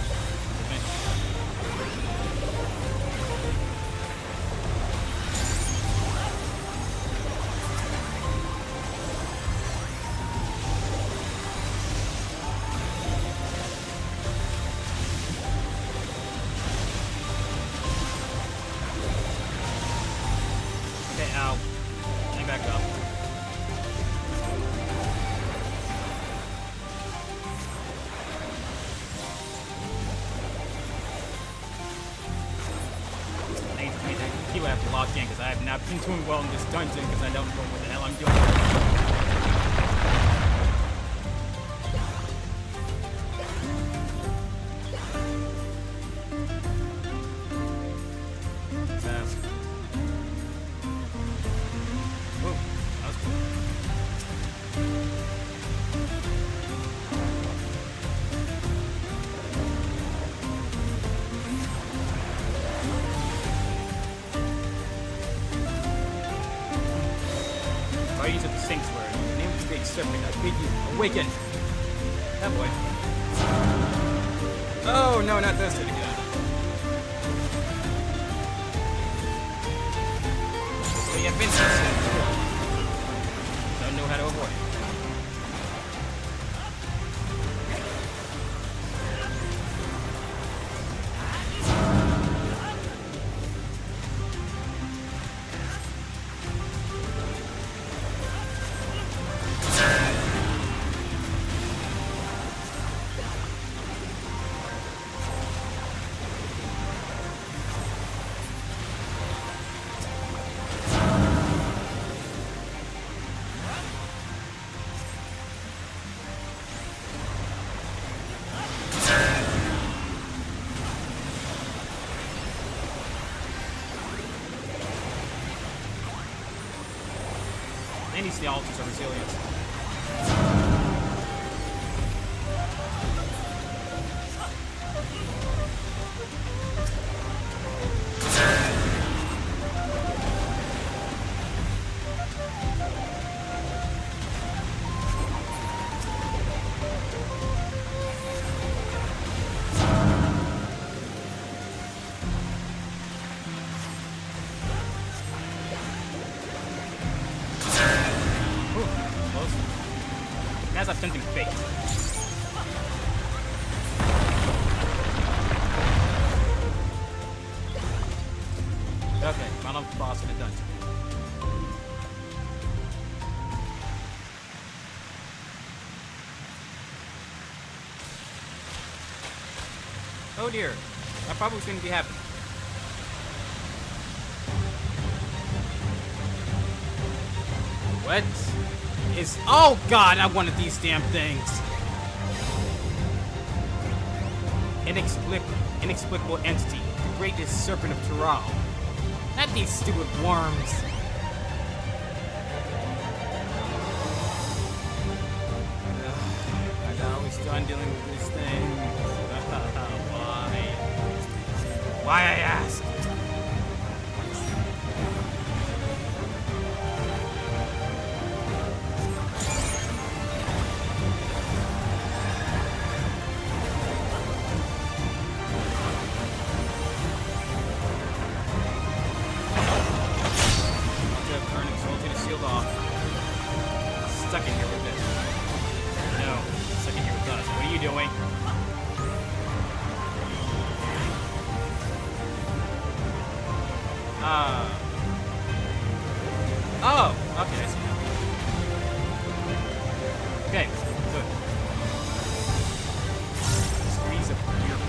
Okay, ow. Let me back up. I keep have to lock in because I have not been doing well in this dungeon because I don't know what the hell I'm doing. Task. Oh, that was cool. I use it the sinks where name of the big serpent, I bid you awaken. That boy. Oh no, not this again. So yeah, Vincent. Don't know how to avoid it. And these altars are resilient. That's like something fake. Okay, final boss in the dungeon. Oh dear, that probably shouldn't be happening. What is... Oh god, I wanted these damn things. Inexplicable entity, the greatest serpent of Tural. Not these stupid worms. I'm always done dealing with this thing. Why? Why, I ask? Stuck in here with this. No, stuck in here with us. What are you doing? Oh, okay, I see now. Okay, good. Squeeze up here.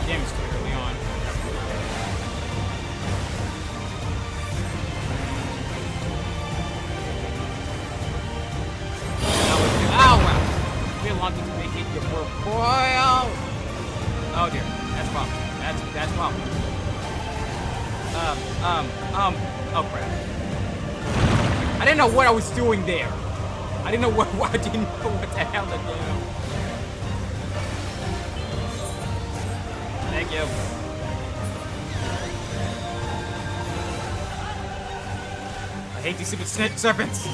Damage to it early on. Ow! We want to make it your poor boy. Oh dear, that's a problem. That's a problem. Oh crap. I didn't know what I was doing there. I didn't know what I didn't know what the hell to do. Thank you. I hate these stupid serpents.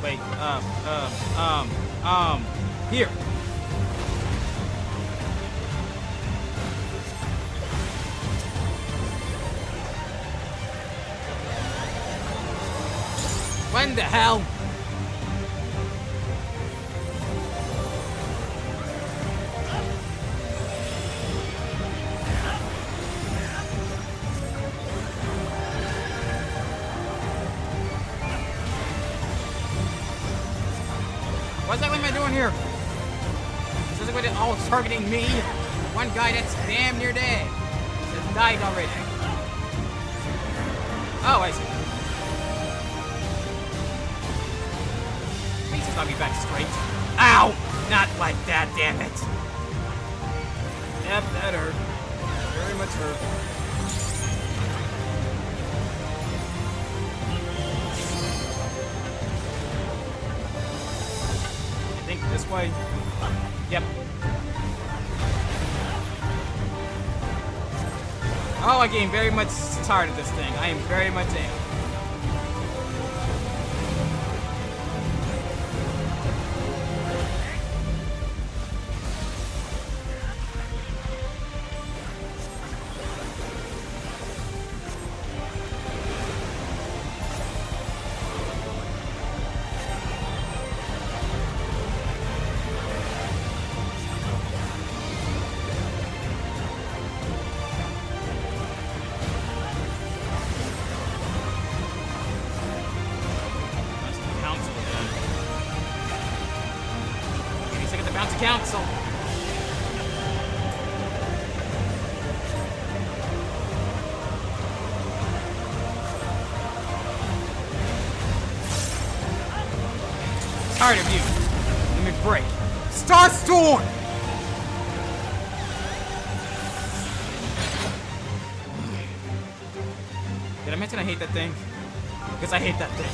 Wait, here. When the hell? What exactly am I doing here? Is this everybody all targeting me? One guy that's damn near dead. Has died already. Oh, I see. Please just let me back straight. Ow! Not like that, damn it. Yep, that hurt. Very much hurt. This way. Yep. Oh, I'm getting very much tired of this thing. I am very much am. council. Tired of you. Let me break. Starstorm! Did I mention I hate that thing? Because I hate that thing.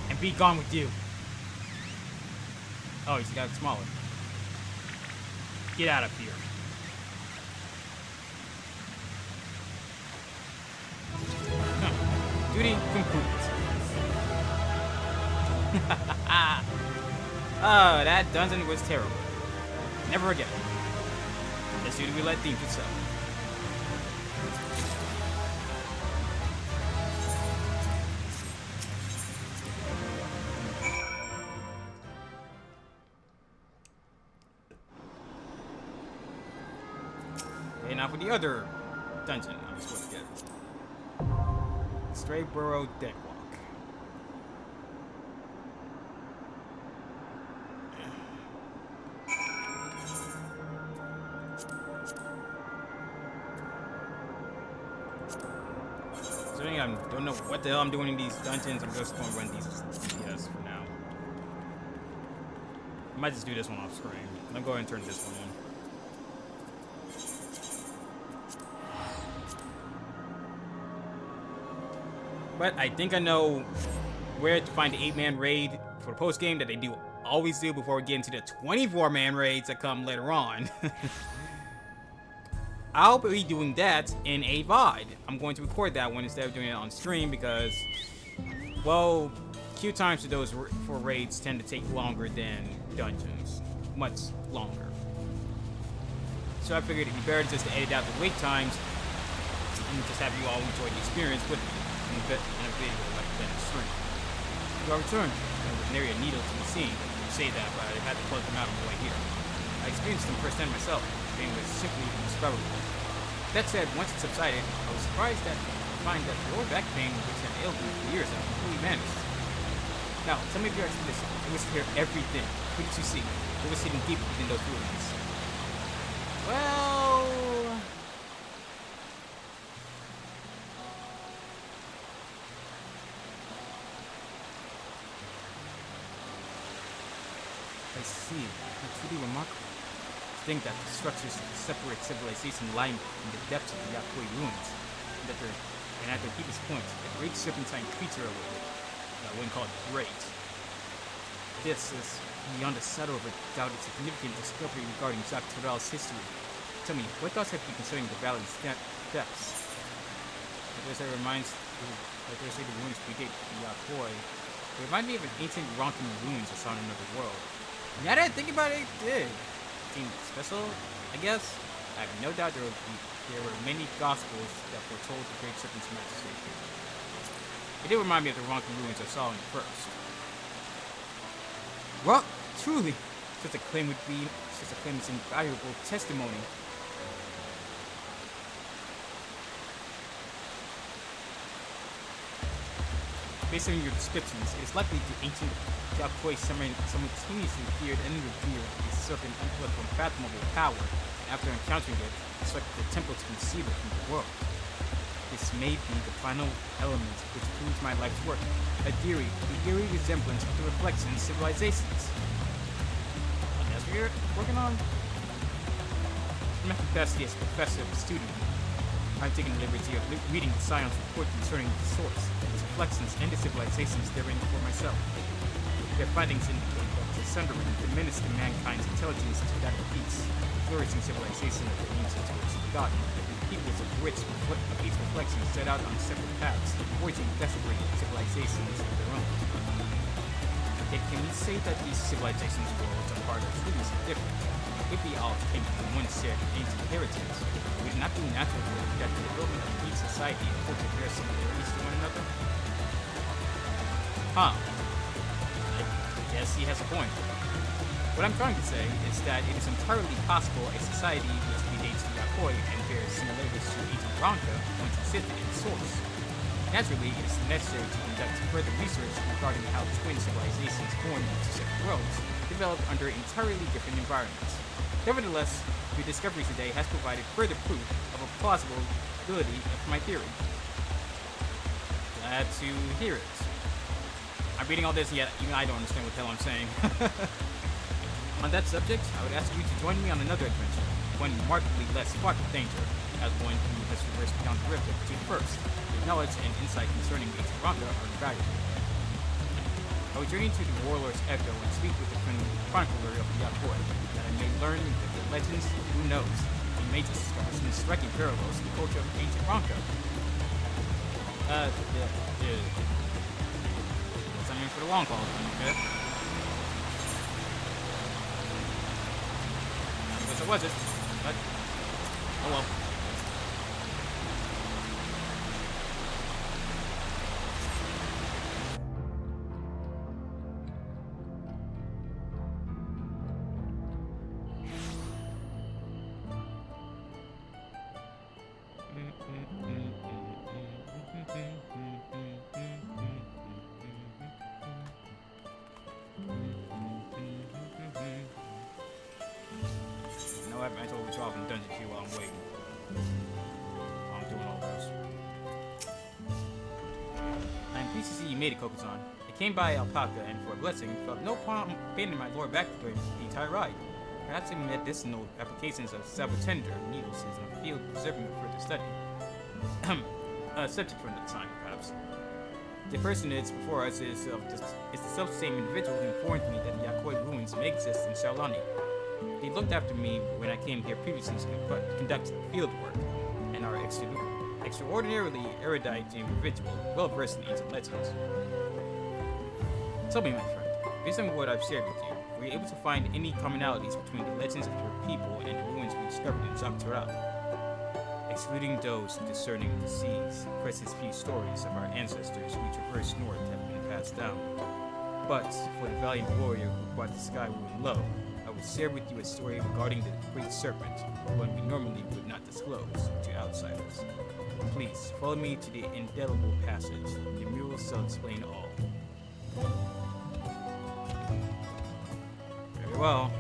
And be gone with you. Oh, he's got it smaller. Get out of here. Huh. Duty complete. Oh, that dungeon was terrible. Never again. Let's do we let things itself. Okay, now for the other dungeon I'm supposed to get. Stray Burrow Deck Walk. So I don't know what the hell I'm doing in these dungeons. I'm just going to run these DPS for now. I might just do this one off screen. I'll go ahead and turn this one in. But I think I know where to find the 8-man raid for the post game that they do always do before we get into the 24-man raids that come later on. I'll be doing that in a VOD. I'm going to record that one instead of doing it on stream because, well, queue times for those for raids tend to take longer than dungeons. Much longer. So I figured it'd be better just to edit out the wait times and just have you all enjoy the experience with me in a video like that in stream. You are returned. There was an area needle to be seen. You say that, but I had to plug them out on the way here. I experienced them firsthand myself. The pain was simply indescribable. That said, once it subsided, I was surprised to find that the lower back pain, which had ailed me for years, had completely vanished. Now, tell me if your expedition. It was to hear everything. What did you see? It was hidden deep within those ruins. Well, I see. That's really remarkable. To think that the structures of separate civilization lie in the depths of the Yakoi ruins, and that at their deepest point, a great serpentine creature awaited. I wouldn't call it great. This is beyond a shadow of a doubt a significant discovery regarding Jacques Tourelle's history. Tell me, what thoughts have you concerning the valley's depths? There's the ruins predate the Yakoi. They remind me of an ancient Ronkin ruins I saw in another world. Now that I think about it, it did. Seemed special, I guess. I have no doubt there were many gospels that foretold the great serpent's majesty. It did remind me of the Ronkin ruins I saw in the first. Well, truly, such a claim is invaluable testimony. Based on your descriptions, it is likely the ancient Yakoi simultaneously feared and revered a serpent with unfathomable power, and after encountering it, instructed the temple to conceive it from the world. This may be the final element which proves my life's work, the eerie resemblance of the reflection civilizations. And that's what you're working on? In my capacity as professor of student, I'm taking the liberty of reading the science report concerning the source, its reflections, and the civilizations therein for myself. Their findings indicate that the sundering diminished mankind's intelligence to that of peace, the flourishing civilization of the ancients was forgotten, and peoples of each reflection set out on separate paths, forging desperate civilizations of their own. Yet can we say that these civilizations' worlds apart are truly so different? If we all came from one shared ancient heritage, would it not be natural that the development of each society and culture bear similarities to one another? Huh. I guess he has a point. What I'm trying to say is that it is entirely possible a society which predates the Yakoi and bears similarities to ancient Ronka once existed in source. Naturally, it is necessary to conduct further research regarding how twin civilizations born into separate worlds developed under entirely different environments. Nevertheless, your discovery today has provided further proof of a plausibility of my theory. Glad to hear it. I'm reading all this, yet even I don't understand what the hell I'm saying. On that subject, I would ask you to join me on another adventure, one markedly less fraught with danger, as one who has traversed beyond the rift to first. Your knowledge and insight concerning ancient Ronda are invaluable. I will journey to the warlord's echo and speak with the chronicler of the Yakoi, that I may learn the legends. Who knows? We may discover some striking parallels to the culture of ancient Ronka. Guess I'm in for the long haul, okay? I guess it wasn't, but oh well. I told you off in Dungeon Queue while I'm waiting. While I'm doing all this. I'm pleased to see you made it, Kokuzan. I came by Alpaca and for a blessing, felt no pain in my lower back during the entire ride. Perhaps some medicinal applications of salvatender needles is in a field deserving of further study. Subject for another time, perhaps. The personage before us is the self-same individual who informed me that the Yakoi ruins may exist in Shaolani. They looked after me when I came here previously to conduct field work, and are extraordinarily erudite individual, well versed in ancient legends. Tell me, my friend, based on what I've shared with you, were you able to find any commonalities between the legends of your people and the ruins we discovered in Dawntrail? Excluding those concerning the seas, the precious few stories of our ancestors who traversed north have been passed down. But for the valiant warrior who brought the sky ruin low, I will share with you a story regarding the Great Serpent, one we normally would not disclose to outsiders. Please, follow me to the indelible passage. The mural shall explain all. Very well.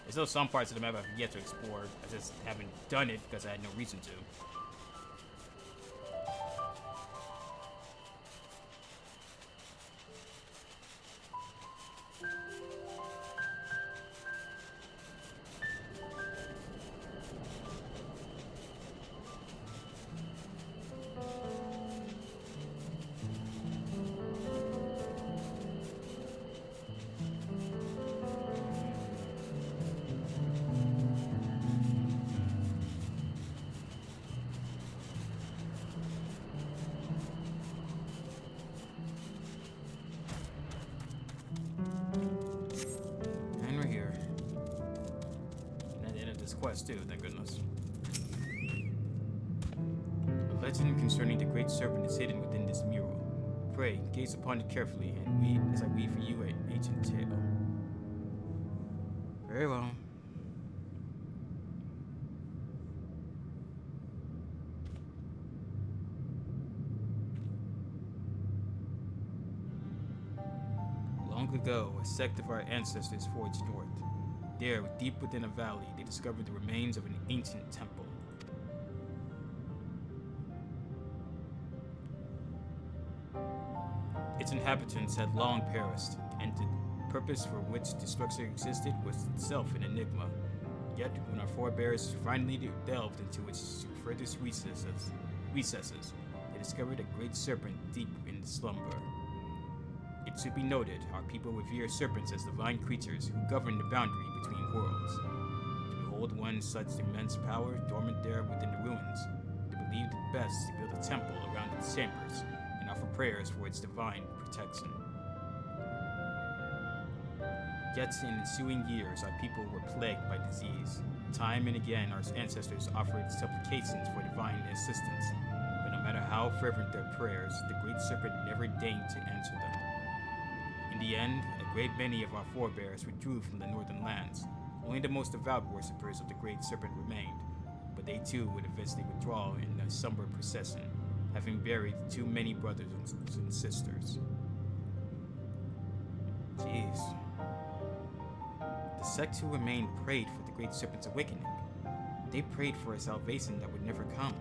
There's still some parts of the map I've yet to explore. I just haven't done it because I had no reason to. Quest too, thank goodness. A legend concerning the Great Serpent is hidden within this mural. Pray, gaze upon it carefully, and read as I weave for you an ancient tale. Very well. Long ago, a sect of our ancestors forged north. There, deep within a valley, they discovered the remains of an ancient temple. Its inhabitants had long perished, and the purpose for which the structure existed was itself an enigma. Yet, when our forebears finally delved into its furthest recesses, they discovered a great serpent deep in slumber. It should be noted, our people revere serpents as divine creatures who govern the boundary between worlds. To behold one such immense power dormant there within the ruins, they believed it best to build a temple around its chambers and offer prayers for its divine protection. Yet in ensuing years, our people were plagued by disease. Time Time and again, our ancestors offered supplications for divine assistance, but no matter how fervent their prayers, the Great Serpent never deigned to answer them. In the end, a great many of our forebears withdrew from the northern lands. Only the most devout worshippers of the Great Serpent remained, but they too would eventually withdraw in a somber procession, having buried too many brothers and sisters. Jeez. The sect who remained prayed for the Great Serpent's awakening. They prayed for a salvation that would never come.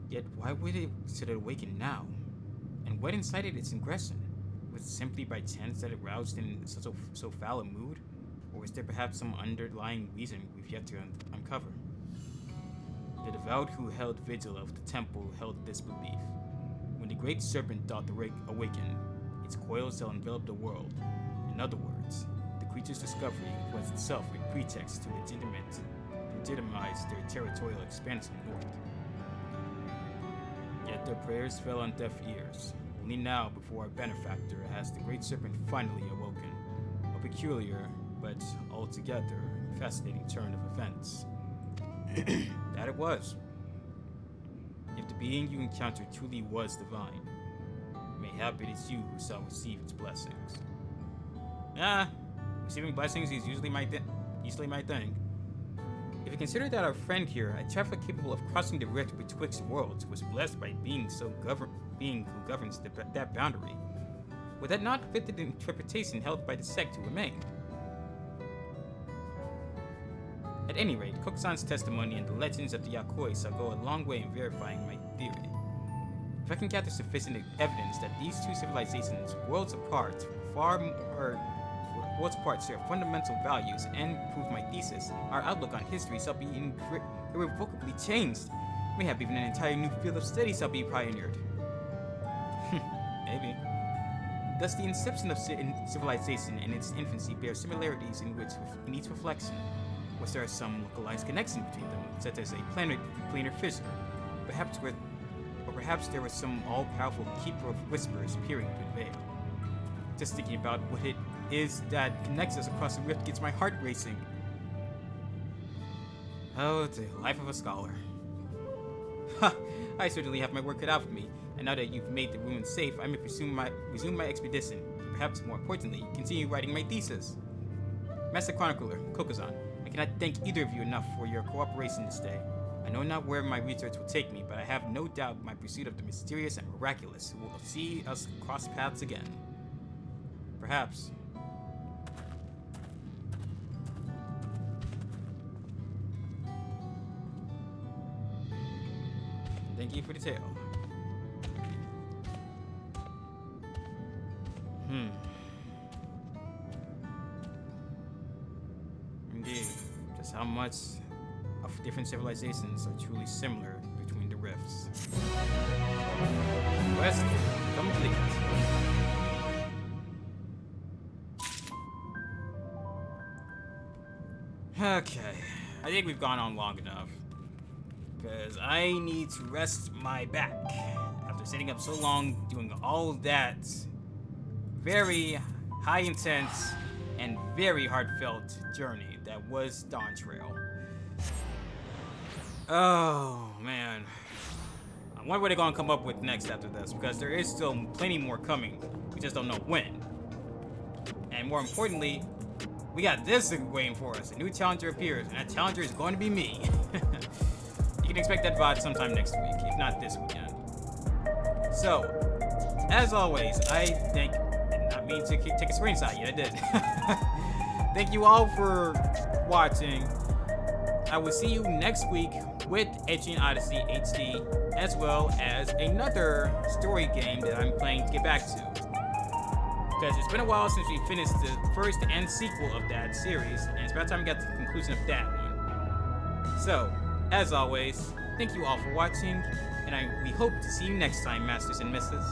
Yet why should it awaken now? And what incited its ingression? Was it simply by chance that it roused in so foul a mood? Or was there perhaps some underlying reason we've yet to uncover? The devout who held vigil of the temple held this belief. When the Great Serpent doth awaken, its coils shall envelop the world. In other words, the creature's discovery was itself a pretext to legitimize their territorial expansion north. Yet their prayers fell on deaf ears. Only now, before our benefactor, has the Great Serpent finally awoken. A peculiar, but altogether fascinating turn of events. That it was. If the being you encountered truly was divine, mayhap it is you who shall receive its blessings. Receiving blessings is usually my thing. If you consider that our friend here, a traveler capable of crossing the rift betwixt worlds, was blessed by being who governs that boundary, would that not fit the interpretation held by the sect who remained? At any rate, Kokusan's testimony and the legends of the Yakoi shall go a long way in verifying my theory. If I can gather sufficient evidence that these two civilizations, worlds apart, share fundamental values and prove my thesis, our outlook on history shall be irrevocably changed. Mayhap even an entire new field of study shall be pioneered. Maybe. Thus, the inception of civilization and its infancy bear similarities in each reflection. Was there some localized connection between them, such as a planar fissure? Perhaps there was some all-powerful keeper of whispers peering through the veil. Just thinking about what it is that connects us across the rift gets my heart racing. Oh, the life of a scholar. Ha! I certainly have my work cut out for me, and now that you've made the ruins safe, I may resume my expedition, and perhaps more importantly, continue writing my thesis. Master Chronicler, Kokusan, I cannot thank either of you enough for your cooperation this day. I know not where my research will take me, but I have no doubt my pursuit of the mysterious and miraculous will see us cross paths again. Perhaps. Thank you for the tale. Indeed, just how much of different civilizations are truly similar between the rifts. Quest complete. Okay, I think we've gone on long enough. Because I need to rest my back after sitting up so long doing all that very high intense and very heartfelt journey that was Dawntrail. Oh man, I wonder what they're gonna come up with next after this, because there is still plenty more coming. We just don't know when. And more importantly, we got this waiting for us. A new challenger appears, and that challenger is going to be me. You can expect that VOD sometime next week, if not this weekend. So, as always, I thank, and not mean to take a screenshot, yet I did. Thank you all for watching. I will see you next week with Etrian Odyssey HD, as well as another story game that I'm planning to get back to. Because it's been a while since we finished the first and sequel of that series, and it's about time we got to the conclusion of that one. So, as always, thank you all for watching, and we hope to see you next time, Masters and Misses.